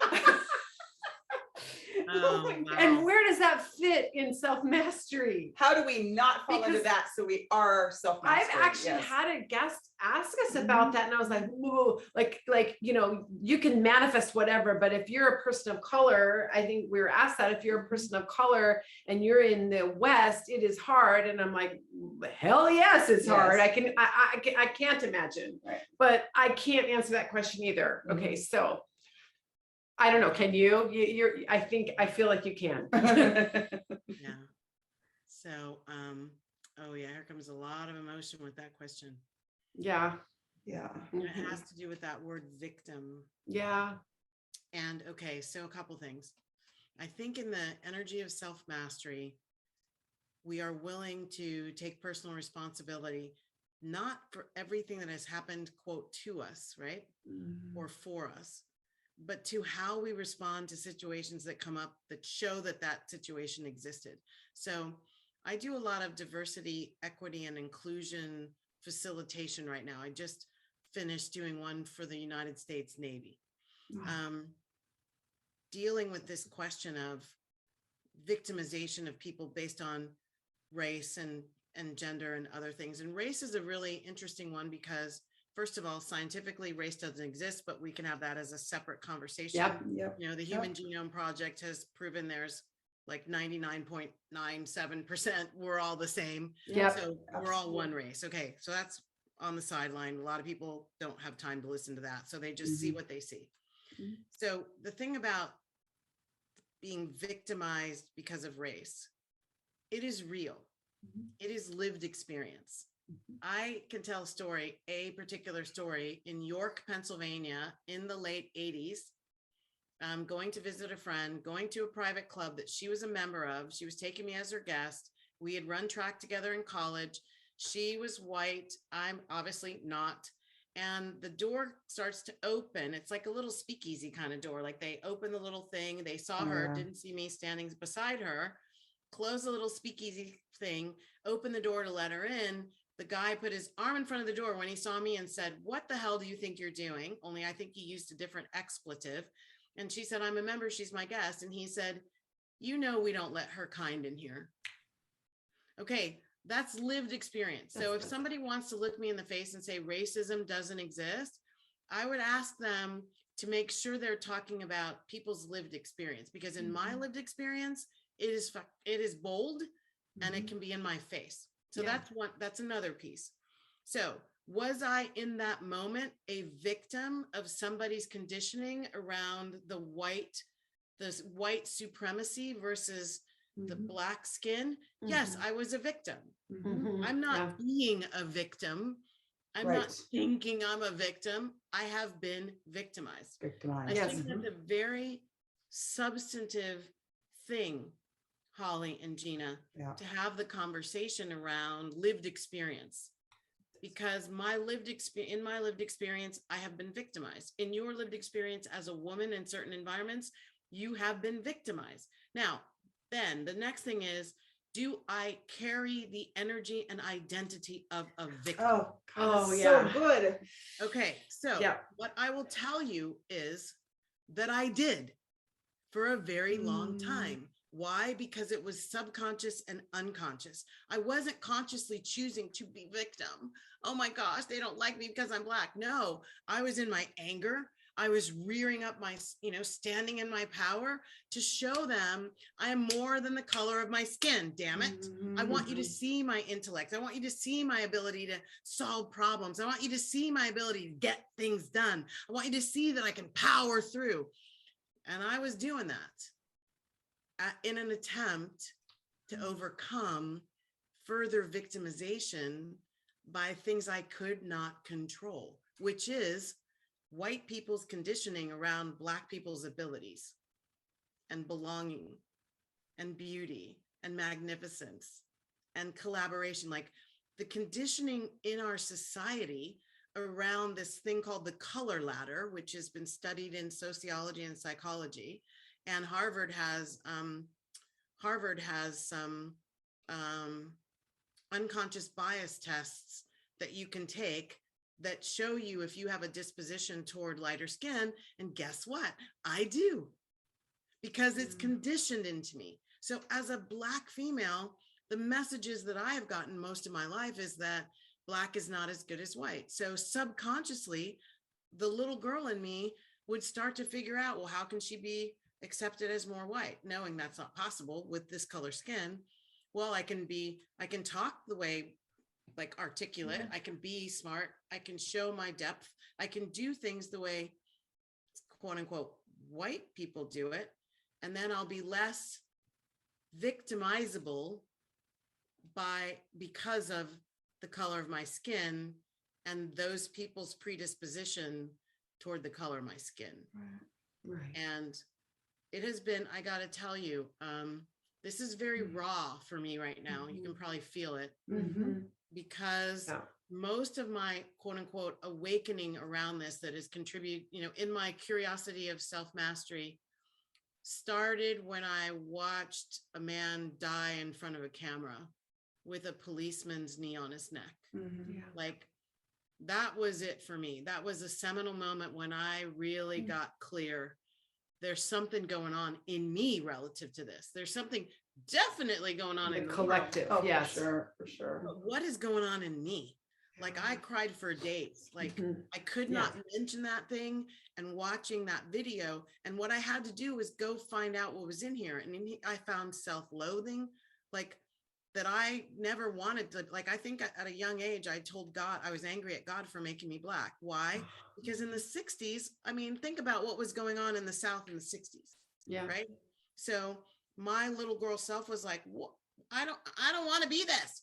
And where does that fit in self-mastery? How do we not fall into that so we are self-mastery? I've actually had a guest ask us about that, and I was like, whoa, like you can manifest whatever, but if you're a person of color, I think we were asked that, if you're a person of color and you're in the West, it is hard. And I'm like, hell yes, it's hard. I can't imagine, right. But I can't answer that question either. Okay, so I don't know. Can you? I feel like you can. Yeah. So, here comes a lot of emotion with that question. Yeah. Yeah. It has to do with that word victim. Yeah. And okay, so a couple things. I think in the energy of self-mastery, we are willing to take personal responsibility, not for everything that has happened, quote, to us, right? Or for us, but to how we respond to situations that come up that show that situation existed. So I do a lot of diversity, equity, and inclusion facilitation right now. I just finished doing one for the United States Navy, dealing with this question of victimization of people based on race and gender and other things. And race is a really interesting one because, first of all, scientifically, race doesn't exist, but we can have that as a separate conversation. Yep. You know, the Human Genome Project has proven there's like 99.97% we're all the same. Yep. So we're all one race. Okay, so that's on the sideline. A lot of people don't have time to listen to that, so they just see what they see. So the thing about being victimized because of race, it is real. It is lived experience. I can tell a particular story in York, Pennsylvania in the late 80s. Going to visit a friend, going to a private club that she was a member of. She was taking me as her guest. We had run track together in college. She was white. I'm obviously not. And the door starts to open. It's like a little speakeasy kind of door. Like they open the little thing. They saw her, didn't see me standing beside her, close the little speakeasy thing, open the door to let her in. The guy put his arm in front of the door when he saw me and said, "What the hell do you think you're doing?" Only I think he used a different expletive. And she said, "I'm a member. She's my guest." And he said, "You know, we don't let her kind in here." Okay, that's lived experience. So if somebody wants to look me in the face and say racism doesn't exist, I would ask them to make sure they're talking about people's lived experience, because in my lived experience, it is bold and it can be in my face. So that's another piece. So was I in that moment a victim of somebody's conditioning around the white supremacy versus the Black skin? Yes, I was a victim. I'm not being a victim. I'm not thinking I'm a victim. I have been victimized. I think that's a very substantive thing, Holli and Jeanna, to have the conversation around lived experience. Because in my lived experience, I have been victimized. In your lived experience as a woman in certain environments, you have been victimized. Now, then the next thing is, do I carry the energy and identity of a victim? So good. Okay, so what I will tell you is that I did for a very long time. Why? Because it was subconscious and unconscious. I wasn't consciously choosing to be victim. Oh my gosh, they don't like me because I'm Black. No, I was in my anger. I was rearing up my, standing in my power to show them I am more than the color of my skin. Damn it. I want you to see my intellect. I want you to see my ability to solve problems. I want you to see my ability to get things done. I want you to see that I can power through. And I was doing that in an attempt to overcome further victimization by things I could not control, which is white people's conditioning around Black people's abilities and belonging and beauty and magnificence and collaboration. Like the conditioning in our society around this thing called the color ladder, which has been studied in sociology and psychology. And Harvard has some unconscious bias tests that you can take that show you if you have a disposition toward lighter skin. And guess what? I do, because it's conditioned into me. So as a Black female, the messages that I have gotten most of my life is that Black is not as good as white. So subconsciously, the little girl in me would start to figure out, well, how can she be accepted as more white, knowing that's not possible with this color skin? Well, I can talk the way, like, articulate. I can be smart. I can show my depth. I can do things the way, quote unquote, white people do it. And then I'll be less victimizable because of the color of my skin and those people's predisposition toward the color of my skin. Right. And it has been, I got to tell you, this is very raw for me right now. You can probably feel it because most of my quote unquote awakening around this that has contributed, in my curiosity of self-mastery, started when I watched a man die in front of a camera with a policeman's knee on his neck. Like, that was it for me. That was a seminal moment when I really got clear there's something going on in me relative to this. There's something definitely going on The in the collective. world, Yes. For sure. but what is going on in me? Like I cried for days. Like Mhm. I could not mention that thing, and watching that video. And what I had to do was go find out what was in here. And I found self-loathing, like that I never wanted to, like, I think at a young age, I told God, I was angry at God for making me Black. Why? Because in the 60s, I mean, think about what was going on in the South in the 60s. Yeah. Right. So my little girl self was like, what? I don't want to be this.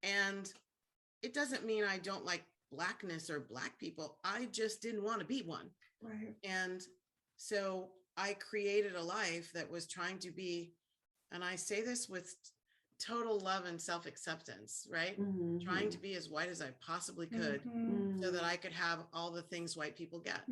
And it doesn't mean I don't like Blackness or Black people. I just didn't want to be one. Right. And so I created a life that was trying to be, and I say this with total love and self-acceptance, right? Mhm. Trying to be as white as I possibly could so that I could have all the things white people get.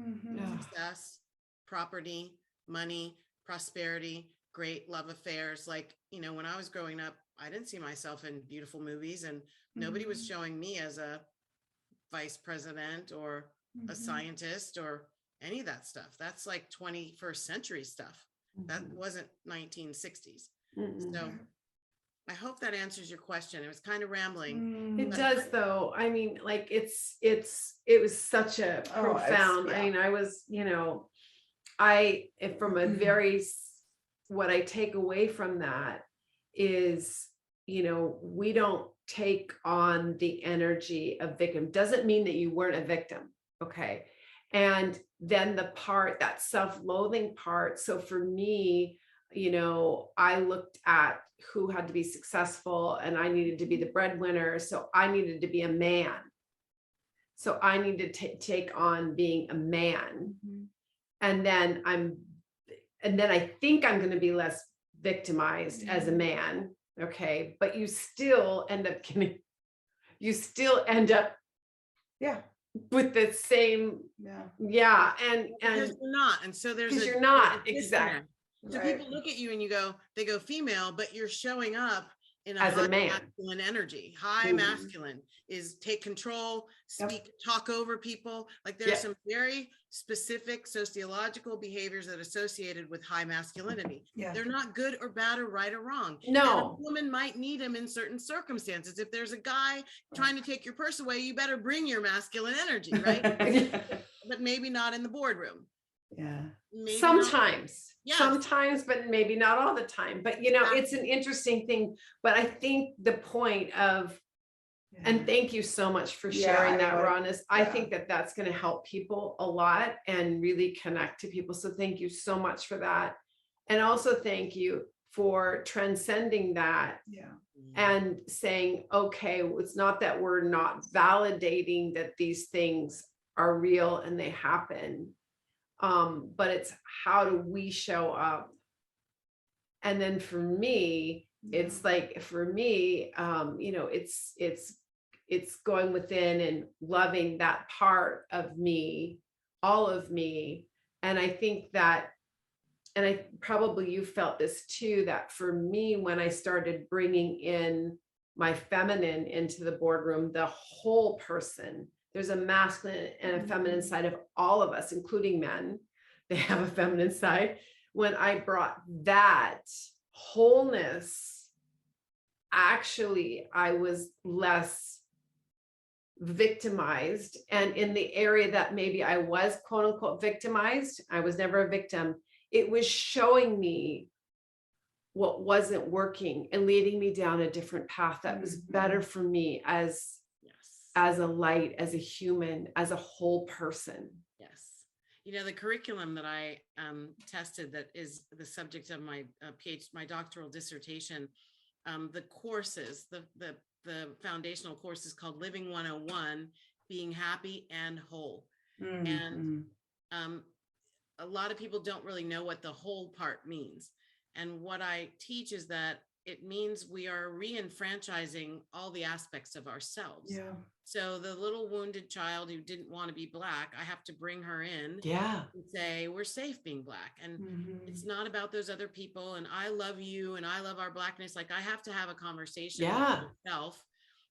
Success, property, money, prosperity, great love affairs. Like, you know, when I was growing up, I didn't see myself in beautiful movies, and nobody was showing me as a vice president or a scientist or any of that stuff. That's like 21st century stuff. That wasn't 1960s. So I hope that answers your question. It was kind of rambling. It does, though. I mean, like it was such a profound. I mean, I was, you know, from a very, what I take away from that is, you know, we don't take on the energy of victim. Doesn't mean that you weren't a victim. Okay. And then the part, that self-loathing part. So for me, you know, I looked at who had to be successful, and I needed to be the breadwinner. So I needed to be a man. So I needed to take on being a man. And then I think I'm going to be less victimized as a man. Okay. But you still end up with the same. And because you're not. And so there's you're not. Exactly. So people look at you and they go female, but you're showing up in as a man. Masculine energy. High masculine is take control, talk over people. Like there's some very specific sociological behaviors that are associated with high masculinity. They're not good or bad or right or wrong. No. And a woman might need them in certain circumstances. If there's a guy trying to take your purse away, you better bring your masculine energy, right? But maybe not in the boardroom. Maybe sometimes, but maybe not all the time. But you know, it's an interesting thing. But I think the point of, and thank you so much for sharing that, rawness. I think that that's going to help people a lot and really connect to people. So thank you so much for that. And also thank you for transcending that and saying, okay, it's not that we're not validating that these things are real and they happen. But it's how do we show up? And then for me, it's like, you know, it's going within and loving that part of me, all of me. And I think that, and I probably you felt this too, that for me, when I started bringing in my feminine into the boardroom, the whole person, there's a masculine and a feminine side of all of us, including men. They have a feminine side. When I brought that wholeness, actually, I was less victimized. And in the area that maybe I was quote unquote victimized, I was never a victim. It was showing me what wasn't working and leading me down a different path that was better for me as a light, as a human, as a whole person. Yes. You know, the curriculum that I tested, that is the subject of my PhD, my doctoral dissertation, the courses, the foundational course is called Living 101, Being Happy and Whole. And a lot of people don't really know what the whole part means. And what I teach is that it means we are re-enfranchising all the aspects of ourselves. So the little wounded child who didn't want to be Black, I have to bring her in and say, we're safe being Black. And it's not about those other people. And I love you and I love our Blackness. Like I have to have a conversation with herself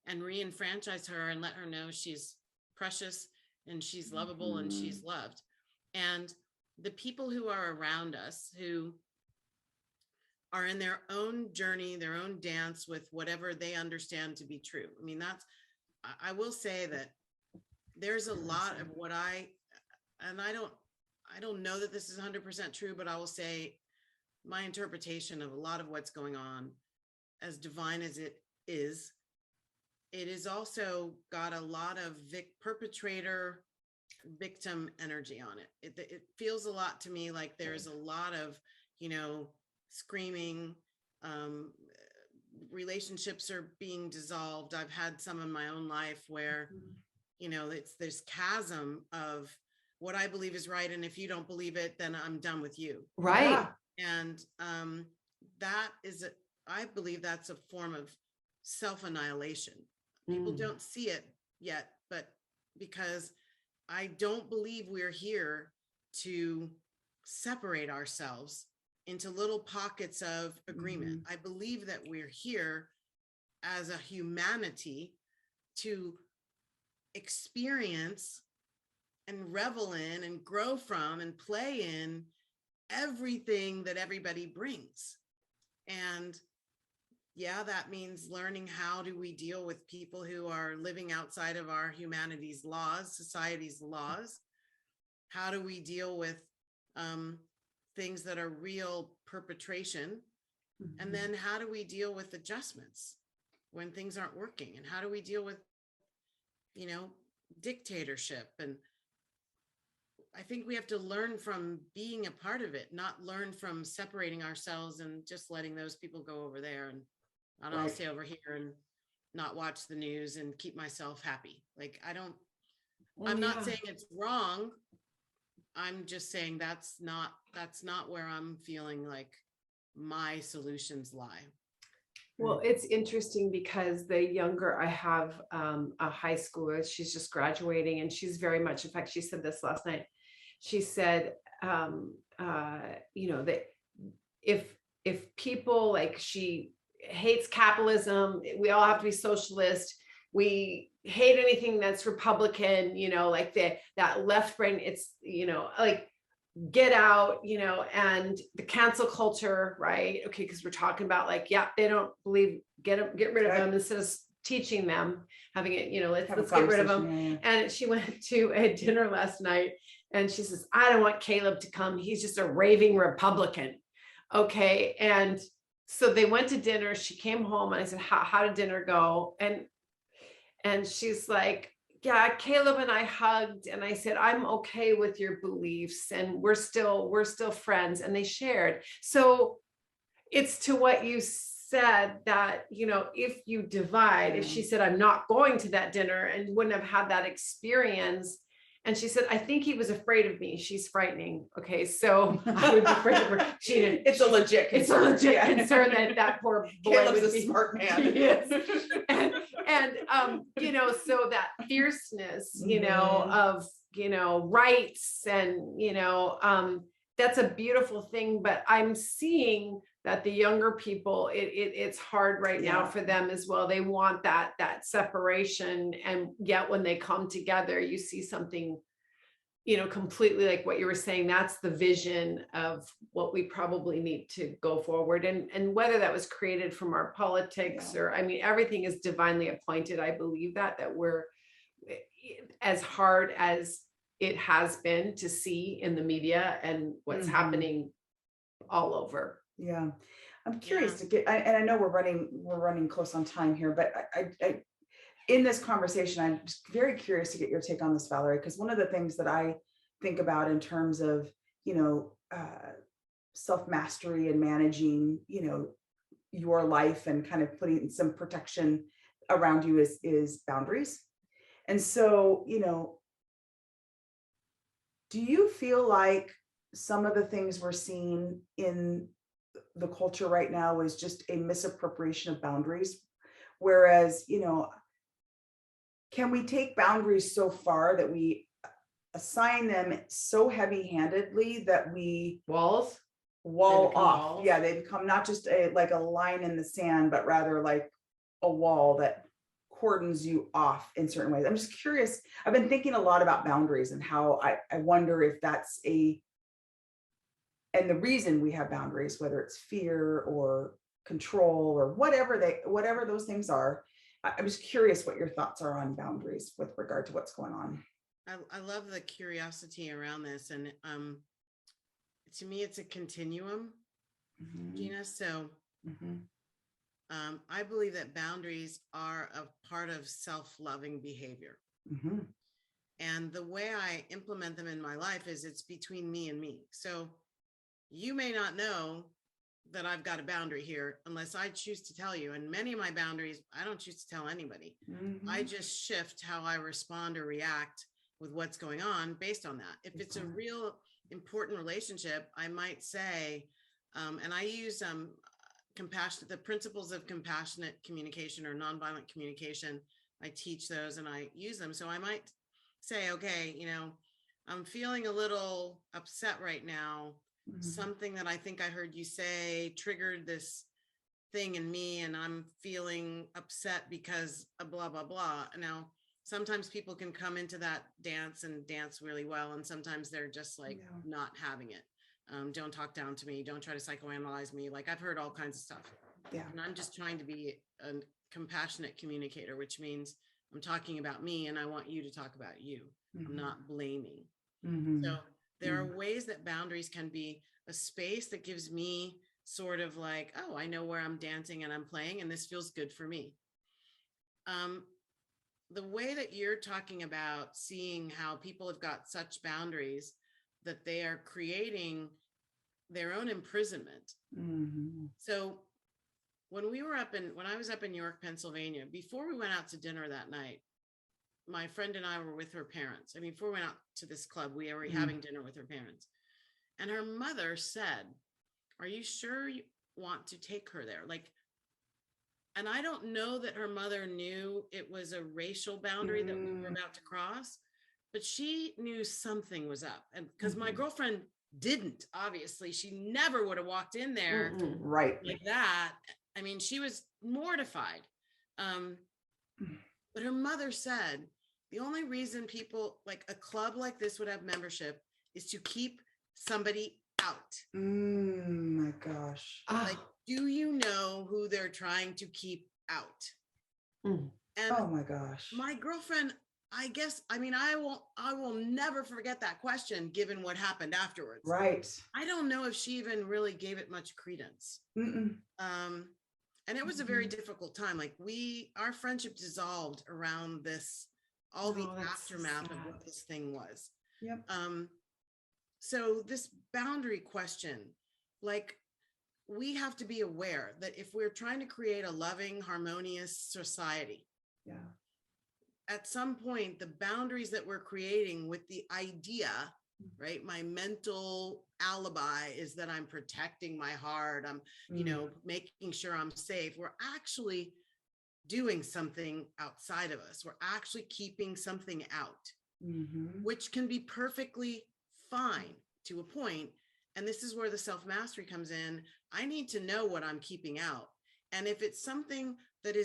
and re-enfranchise her and let her know she's precious and she's lovable and she's loved. And the people who are around us, who are in their own journey, their own dance with whatever they understand to be true. I mean, I will say that there's a lot of what I don't know that this is 100% true, but I will say my interpretation of a lot of what's going on, as divine as it is also got a lot of perpetrator victim energy on it. It feels a lot to me like there's a lot of, screaming, relationships are being dissolved. I've had some in my own life where, it's this chasm of what I believe is right. And if you don't believe it, then I'm done with you. Right. And I believe that's a form of self-annihilation. People don't see it yet, but because I don't believe we're here to separate ourselves into little pockets of agreement. I believe that we're here as a humanity to experience and revel in and grow from and play in everything that everybody brings. And yeah, that means learning how do we deal with people who are living outside of our humanity's laws, society's laws. How do we deal with things that are real perpetration? And then how do we deal with adjustments when things aren't working? And how do we deal with, dictatorship? And I think we have to learn from being a part of it, not learn from separating ourselves and just letting those people go over there. And I'll stay over here and not watch the news and keep myself happy. Like, I'm not saying it's wrong. I'm just saying that's not where I'm feeling like my solutions lie. Well, it's interesting because the younger, I have a high schooler, she's just graduating, and she's very much, in fact, she said this last night. She said, that if people, like, she hates capitalism, we all have to be socialist. We hate anything that's Republican, like that left brain, it's, like, get out, and the cancel culture, right? Okay, because we're talking about, like, yeah, they don't believe, get rid of them, instead of teaching them, having it, let's get rid of them. Yeah. And she went to a dinner last night, and she says, I don't want Caleb to come. He's just a raving Republican. Okay. And so they went to dinner. She came home, and I said, how did dinner go? And she's like, yeah, Caleb and I hugged, and I said, I'm okay with your beliefs, and we're still friends. And they shared. So it's to what you said, that, if you divide, if she said, I'm not going to that dinner, and wouldn't have had that experience. And she said, I think he was afraid of me. She's frightening. Okay. So I would be afraid of her. It's a legit concern that poor boy. Caleb's a smart man. Yes. And so that fierceness, of, rights, and, that's a beautiful thing. But I'm seeing that the younger people, it's hard right now for them as well. They want that separation. And yet when they come together, you see something, completely like what you were saying. That's the vision of what we probably need to go forward. And whether that was created from our politics or, everything is divinely appointed. I believe that we're, as hard as it has been to see in the media and what's happening all over. Yeah. I'm curious to get, and I know we're running close on time here, but I in this conversation, I'm just very curious to get your take on this, Valerie, because one of the things that I think about in terms of, self-mastery and managing, your life and kind of putting some protection around you is boundaries. And so, do you feel like some of the things we're seeing in the culture right now is just a misappropriation of boundaries? Whereas, can we take boundaries so far that we assign them so heavy-handedly that we wall off? Walls. Yeah, they become not just a line in the sand, but rather like a wall that cordons you off in certain ways. I'm just curious. I've been thinking a lot about boundaries and how I wonder if that's a and the reason we have boundaries, whether it's fear or control or whatever those things are. I'm just curious what your thoughts are on boundaries with regard to what's going on. I love the curiosity around this. And to me, it's a continuum, Gina. So I believe that boundaries are a part of self-loving behavior. And the way I implement them in my life is it's between me and me. So you may not know that I've got a boundary here unless I choose to tell you. And many of my boundaries, I don't choose to tell anybody. I just shift how I respond or react with what's going on based on that. If it's a real important relationship, I might say, and I use the principles of compassionate communication or nonviolent communication. I teach those and I use them. So I might say, okay, I'm feeling a little upset right now. Something that I think I heard you say triggered this thing in me, and I'm feeling upset because of blah, blah, blah. Now, sometimes people can come into that dance and dance really well. And sometimes they're just like not having it. Don't talk down to me. Don't try to psychoanalyze me. Like I've heard all kinds of stuff. And I'm just trying to be a compassionate communicator, which means I'm talking about me and I want you to talk about you. I'm not blaming. So there are ways that boundaries can be a space that gives me sort of like, oh, I know where I'm dancing and I'm playing and this feels good for me. The way that you're talking about seeing how people have got such boundaries that they are creating their own imprisonment. So when I was up in York, Pennsylvania, before we went out to dinner that night, my friend and I were with her parents. I mean, before we went out to this club, we were having dinner with her parents. And her mother said, "Are you sure you want to take her there?" And I don't know that her mother knew it was a racial boundary that we were about to cross, but she knew something was up. And because my girlfriend didn't, obviously, she never would have walked in there like that. I mean, she was mortified. But her mother said, the only reason people like a club like this would have membership is to keep somebody out. My gosh. Like, do you know who they're trying to keep out? And oh my gosh. My girlfriend, I will never forget that question given what happened afterwards. Right. I don't know if she even really gave it much credence. And it was a very difficult time. Like our friendship dissolved around this, all the aftermath of what this thing was. So this boundary question, like we have to be aware that if we're trying to create a loving, harmonious society, at some point, the boundaries that we're creating with the idea, right? My mental alibi is that I'm protecting my heart. I'm, making sure I'm safe. We're actually doing something outside of us. We're actually keeping something out, which can be perfectly fine to a point. And this is where the self-mastery comes in. I need to know what I'm keeping out. And if it's something that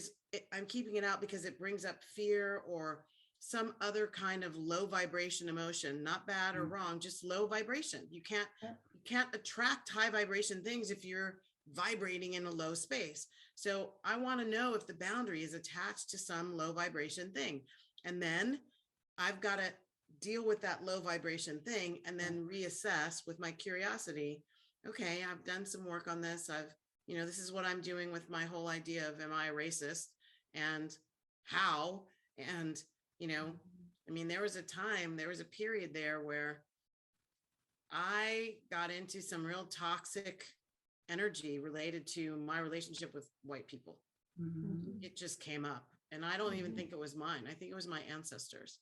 I'm keeping it out because it brings up fear or some other kind of low vibration emotion, not bad or wrong, just low vibration. You can't attract high vibration things if you're vibrating in a low space. So I want to know if the boundary is attached to some low vibration thing. And then I've got to deal with that low vibration thing and then reassess with my curiosity. Okay, I've done some work on this. This is what I'm doing with my whole idea of, am I a racist and how? And, there was a period there where I got into some real toxic energy related to my relationship with white people. It just came up and I don't even think it was mine. I think it was my ancestors.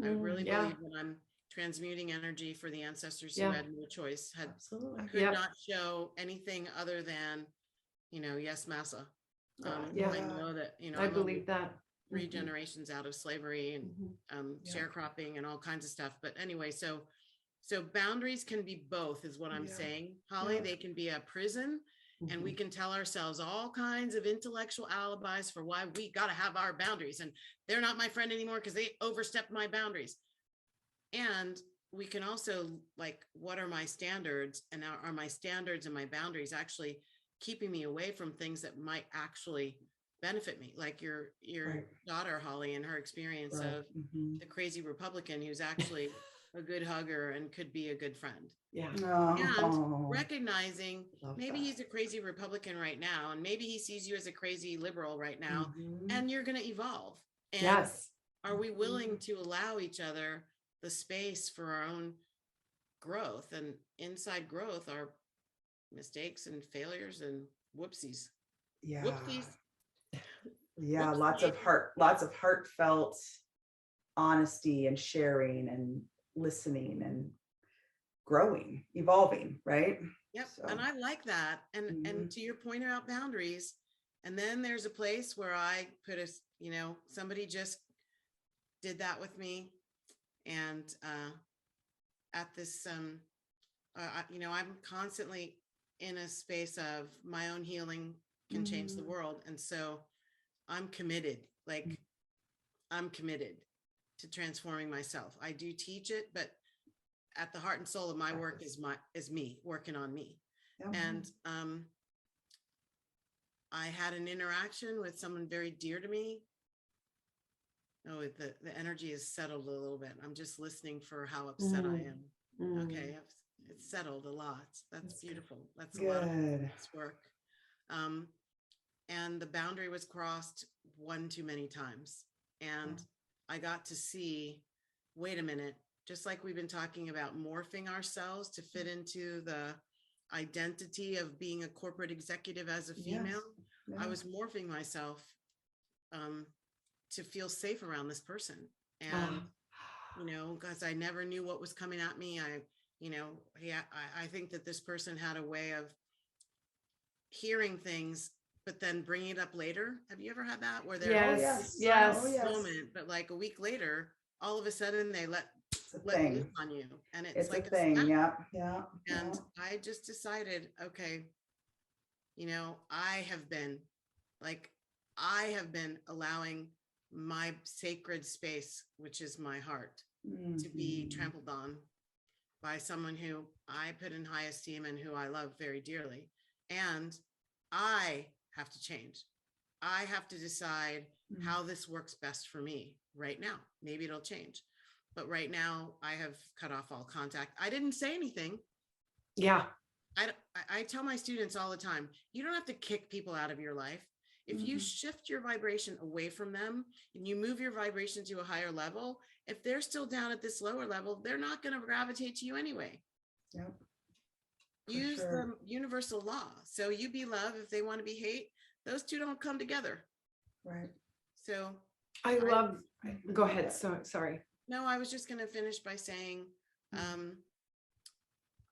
I really believe that I'm transmuting energy for the ancestors who had no choice, could not show anything other than, yes, massa. I know that, I believe that 3 generations out of slavery and sharecropping and all kinds of stuff. But anyway, so boundaries can be both is what I'm saying, Holly. They can be a prison and we can tell ourselves all kinds of intellectual alibis for why we got to have our boundaries. And they're not my friend anymore because they overstepped my boundaries. And we can also like, what are my standards, and are my standards and my boundaries actually keeping me away from things that might actually benefit me? Like your Right. daughter, Holly, and her experience Right. of the crazy Republican who's actually a good hugger and could be a good friend. Yeah. And Oh, recognizing Love maybe that. he's a crazy Republican right now, and maybe he sees you as a crazy liberal right now, mhm. and you're going to evolve. And Yes. are we willing to allow each other the space for our own growth? And inside growth are mistakes and failures and whoopsies. Yeah. Whoopsies. Yeah. Whoopsies. Lots of heartfelt honesty and sharing and listening and growing, evolving, right? Yep. So, And I like that. And mhm. to your point about boundaries, and then there's a place where I put a, somebody just did that with me. And at this, I'm constantly in a space of my own healing can change the world. And so I'm committed, I'm committed to transforming myself. I do teach it, but at the heart and soul of my work is me working on me. Yeah. And I had an interaction with someone very dear to me. Oh, the energy is settled a little bit. I'm just listening for how upset I am. Okay, it's settled a lot. That's beautiful. That's a lot of this work. And the boundary was crossed one too many times. And I got to see, wait a minute, just like we've been talking about morphing ourselves to fit into the identity of being a corporate executive as a female, Yes. I was morphing myself to feel safe around this person. And, because I never knew what was coming at me. I think that this person had a way of hearing things, but then bringing it up later. Have you ever had that where Yes. moment, but like a week later, all of a sudden they let loose on you, and it's like a thing. snap. Yeah. And I just decided, okay, I have been allowing my sacred space, which is my heart, to be trampled on by someone who I put in high esteem and who I love very dearly. And I have to change. I have to decide how this works best for me right now. Maybe it'll change. But right now I have cut off all contact. I didn't say anything. Yeah. I tell my students all the time, you don't have to kick people out of your life. If you shift your vibration away from them and you move your vibration to a higher level, if they're still down at this lower level, they're not going to gravitate to you anyway. Yep. Use the universal law. So you be love. If they want to be hate, those two don't come together. Right. So go ahead. So sorry. No, I was just going to finish by saying,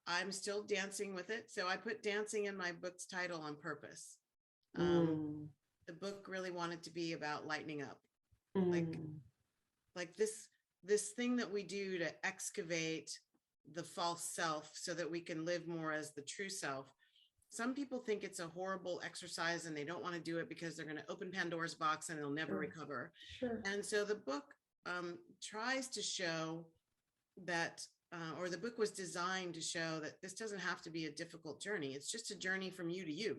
I'm still dancing with it. So I put dancing in my book's title on purpose. The book really wanted to be about lightening up, like this thing that we do to excavate the false self so that we can live more as the true self. Some people think it's a horrible exercise and they don't want to do it because they're going to open Pandora's box and they'll never recover. And so the book tries to show that, or the book was designed to show that this doesn't have to be a difficult journey. It's just a journey from you to you.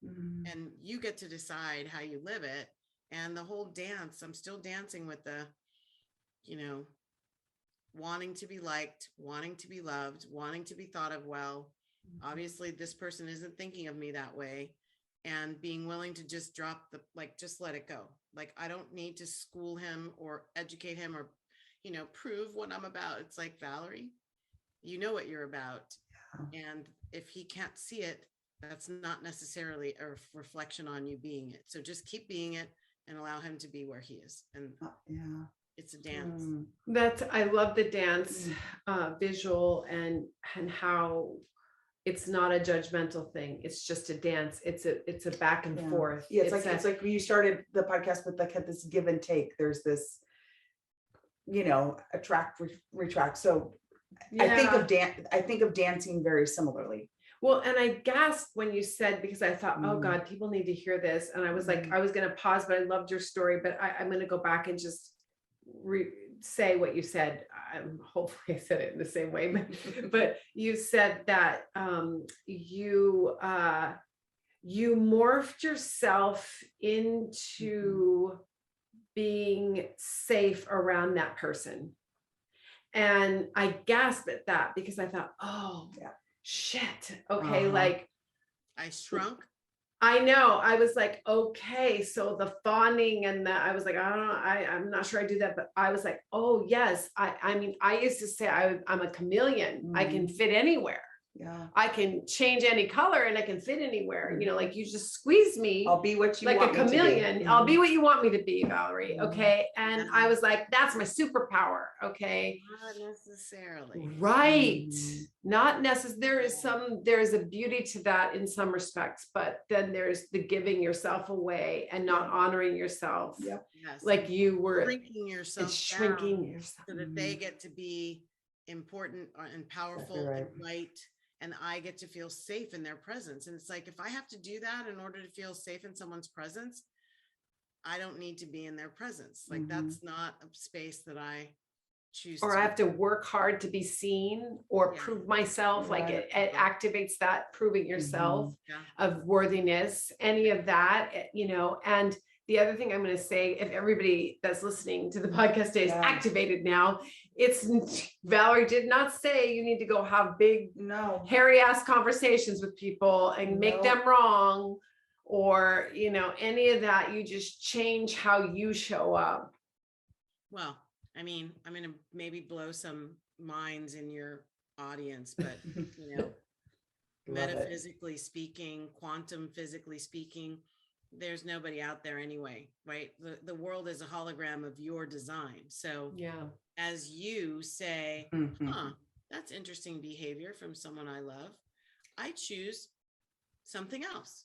And you get to decide how you live it. And the whole dance, I'm still dancing with the, wanting to be liked, wanting to be loved, wanting to be thought of well. Obviously, this person isn't thinking of me that way. And being willing to just drop just let it go. Like, I don't need to school him or educate him or, prove what I'm about. It's like, Valerie, you know what you're about. And if he can't see it, that's not necessarily a reflection on you being it. So just keep being it and allow him to be where he is. And it's a dance. I love the dance visual and how it's not a judgmental thing. It's just a dance. It's a back and forth. Yeah, it's like when you started the podcast with had this give and take. There's this, attract, retract. So I think of dancing very similarly. Well, and I gasped when you said, because I thought, oh God, people need to hear this. And I was like, I was going to pause, but I loved your story, but I'm going to go back and just say what you said. hopefully I said it in the same way, but you said that you morphed yourself into being safe around that person. And I gasped at that because I thought, oh, shit. Okay. Like I shrunk. I know. I was like, okay. So the fawning and I was like, I don't know. I'm not sure I do that, but I was like, oh yes. I mean, I used to say I'm a chameleon. I can fit anywhere. Yeah. I can change any color and I can fit anywhere. You know, like you just squeeze me. I'll be what you like want a chameleon. me to be. I'll be what you want me to be, Valerie. Okay. And I was like, that's my superpower. Okay. Not necessarily. Right. Not necessarily. There is a beauty to that in some respects, but then there's the giving yourself away and not honoring yourself. Yep. Yes. Like you were shrinking yourself. It's shrinking down yourself. so that they get to be important and powerful and light. And I get to feel safe in their presence. And it's like, if I have to do that in order to feel safe in someone's presence, I don't need to be in their presence. Like that's not a space that I choose. Or I have to work hard to be seen or prove myself. Like it activates that proving yourself of worthiness, any of that, you know. And the other thing I'm going to say, if everybody that's listening to the podcast today is activated now, Valerie did not say you need to go have big, hairy ass conversations with people and make them wrong or, you know, any of that. You just change how you show up. Well, I mean, I'm going to maybe blow some minds in your audience, but, you know, metaphysically speaking, quantum physically speaking, there's nobody out there anyway, right? The world is a hologram of your design. So as you say, that's interesting behavior from someone I love, I choose something else.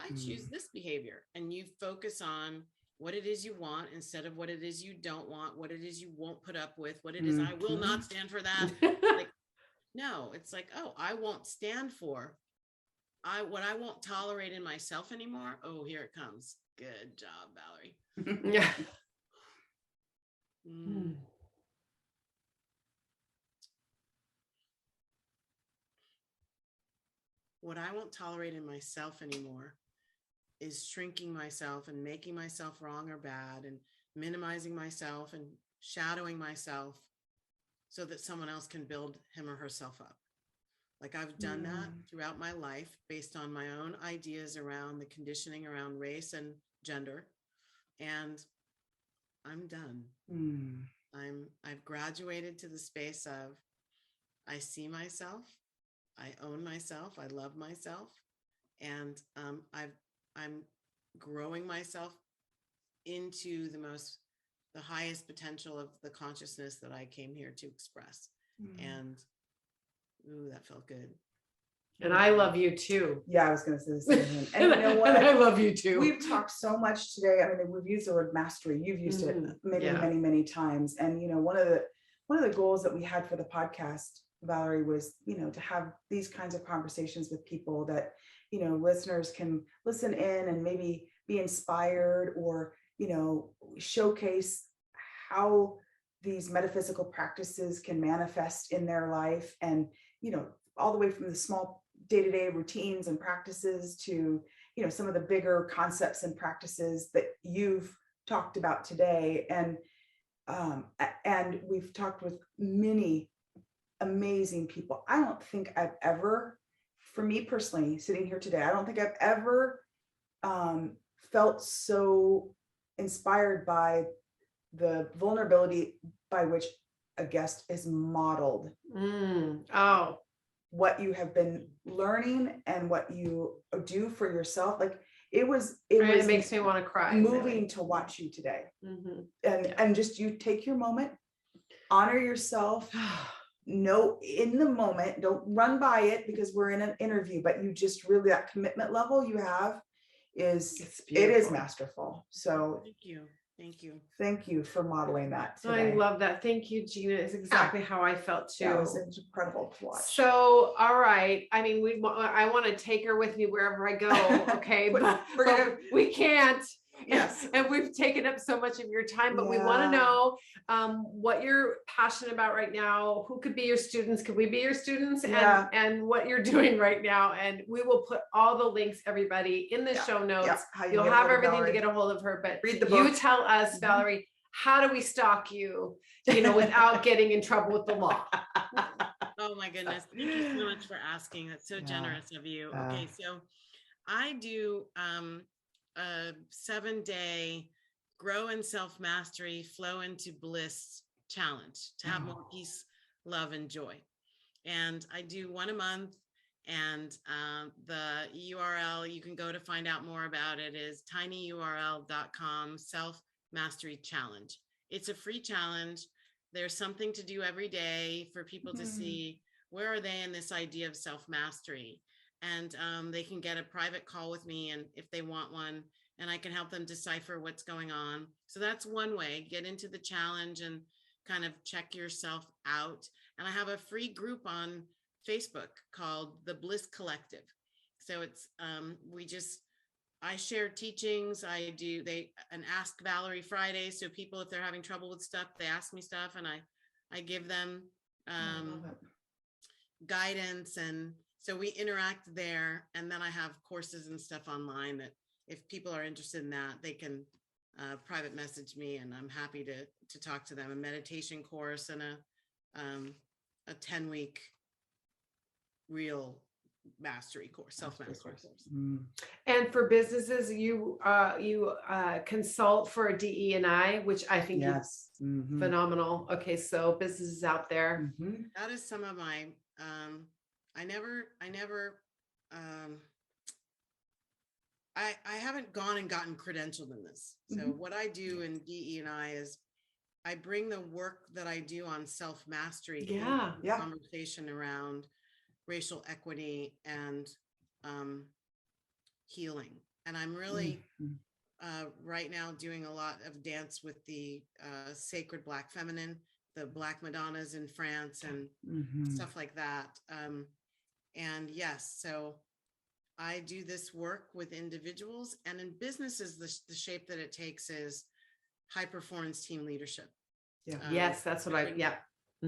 I choose this behavior, and you focus on what it is you want instead of what it is you don't want, what it is you won't put up with, what it is I will not stand for that. Like, no, it's like, oh, I won't stand for what I won't tolerate in myself anymore. Oh, here it comes. Good job, Valerie. Yeah. What I won't tolerate in myself anymore is shrinking myself and making myself wrong or bad and minimizing myself and shadowing myself so that someone else can build him or herself up. Like I've done that throughout my life based on my own ideas around the conditioning around race and gender. And I'm done. I've graduated to the space of, I see myself, I own myself, I love myself. And I'm growing myself into the highest potential of the consciousness that I came here to express. And ooh, that felt good. And I love you too. Yeah, I was going to say the same thing. And you know what? I love you too. We've talked so much today. I mean, we've used the word mastery. You've used it many times. And you know, one of the goals that we had for the podcast, Valerie, was, you know, to have these kinds of conversations with people that, you know, listeners can listen in and maybe be inspired or, you know, showcase how these metaphysical practices can manifest in their life. And, you know, all the way from the small day-to-day routines and practices to, you know, some of the bigger concepts and practices that you've talked about today. And we've talked with many amazing people. I don't think I've ever, for me personally, sitting here today, I don't think I've ever felt so inspired by the vulnerability by which a guest is modeled. What you have been learning and what you do for yourself. Like it makes me want to cry. Moving to watch you today. And just, you take your moment, honor yourself. No, in the moment, don't run by it because we're in an interview, but you just really, that commitment level you have it is masterful. So thank you for modeling that today. I love that. Thank you, Jeanna. It's exactly how I felt too. It was incredible to watch. So, all right. I mean, I want to take her with me wherever I go. Okay. but we can't. Yes. And we've taken up so much of your time, but we want to know what you're passionate about right now. Who could be your students? Could we be your students? And what you're doing right now. And we will put all the links, everybody, in the show notes. You'll have everything to get a hold of her, but read the book. You tell us, Valerie, how do we stalk you, without getting in trouble with the law? Oh my goodness. Thank you so much for asking. That's so generous of you. Okay. So I do a 7-day grow in self-mastery, flow into bliss challenge to have more peace, love, and joy. And I do one a month. And the URL you can go to find out more about it is tinyurl.com self-mastery challenge. It's a free challenge. There's something to do every day for people to see where are they in this idea of self-mastery. And they can get a private call with me, and if they want one, and I can help them decipher what's going on. So that's one way, get into the challenge and kind of check yourself out. And I have a free group on Facebook called the Bliss Collective. So it's I share teachings. I do an Ask Valerie Friday. So people, if they're having trouble with stuff, they ask me stuff, and I give them guidance. And so we interact there. And then I have courses and stuff online that if people are interested in that, they can private message me, and I'm happy to talk to them. A meditation course and a 10-week real mastery course, self-mastery course. And for businesses, you consult for a DE&I, which I think is phenomenal. Okay, so businesses out there. That is some of my I haven't gone and gotten credentialed in this. So what I do in DE&I is I bring the work that I do on self-mastery conversation around racial equity and healing. And I'm really right now doing a lot of dance with the sacred Black feminine, the Black Madonnas in France and stuff like that. And yes, so I do this work with individuals, and in businesses, the shape that it takes is high performance team leadership. Yes, that's what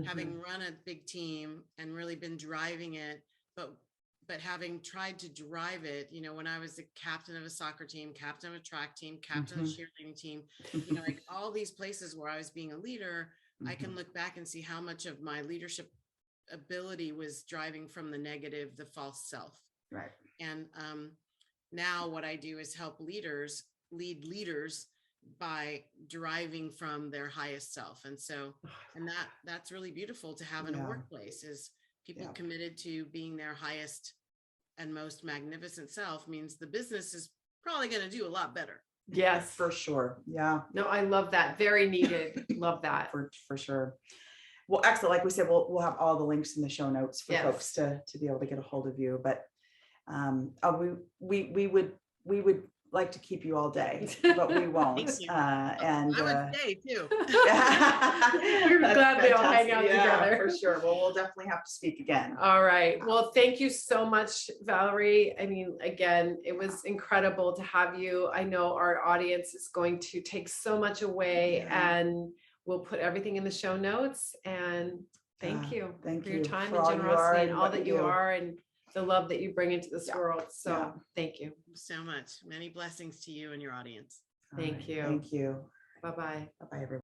having run a big team and really been driving it, but having tried to drive it, when I was the captain of a soccer team, captain of a track team, captain of a cheerleading team, like all these places where I was being a leader, I can look back and see how much of my leadership ability was driving from the negative, the false self. Right. And now what I do is help lead leaders by deriving from their highest self. And so, and that's really beautiful to have in a workplace, is people committed to being their highest and most magnificent self means the business is probably going to do a lot better. Yes, for sure. Yeah. No, I love that. Very needed. Love that. For sure. Well, excellent. Like we said, we'll have all the links in the show notes for folks to be able to get a hold of you. But we would like to keep you all day, but we won't. And I would stay too. We're glad we all hang out together. For sure. Well, we'll definitely have to speak again. All right. Well, thank you so much, Valerie. I mean, again, it was incredible to have you. I know our audience is going to take so much away, and we'll put everything in the show notes. And thank you for your time and generosity and all that you are, and the love that you bring into this world. So thank you so much. Many blessings to you and your audience. Thank you. Thank you. Bye-bye. Bye-bye, everyone.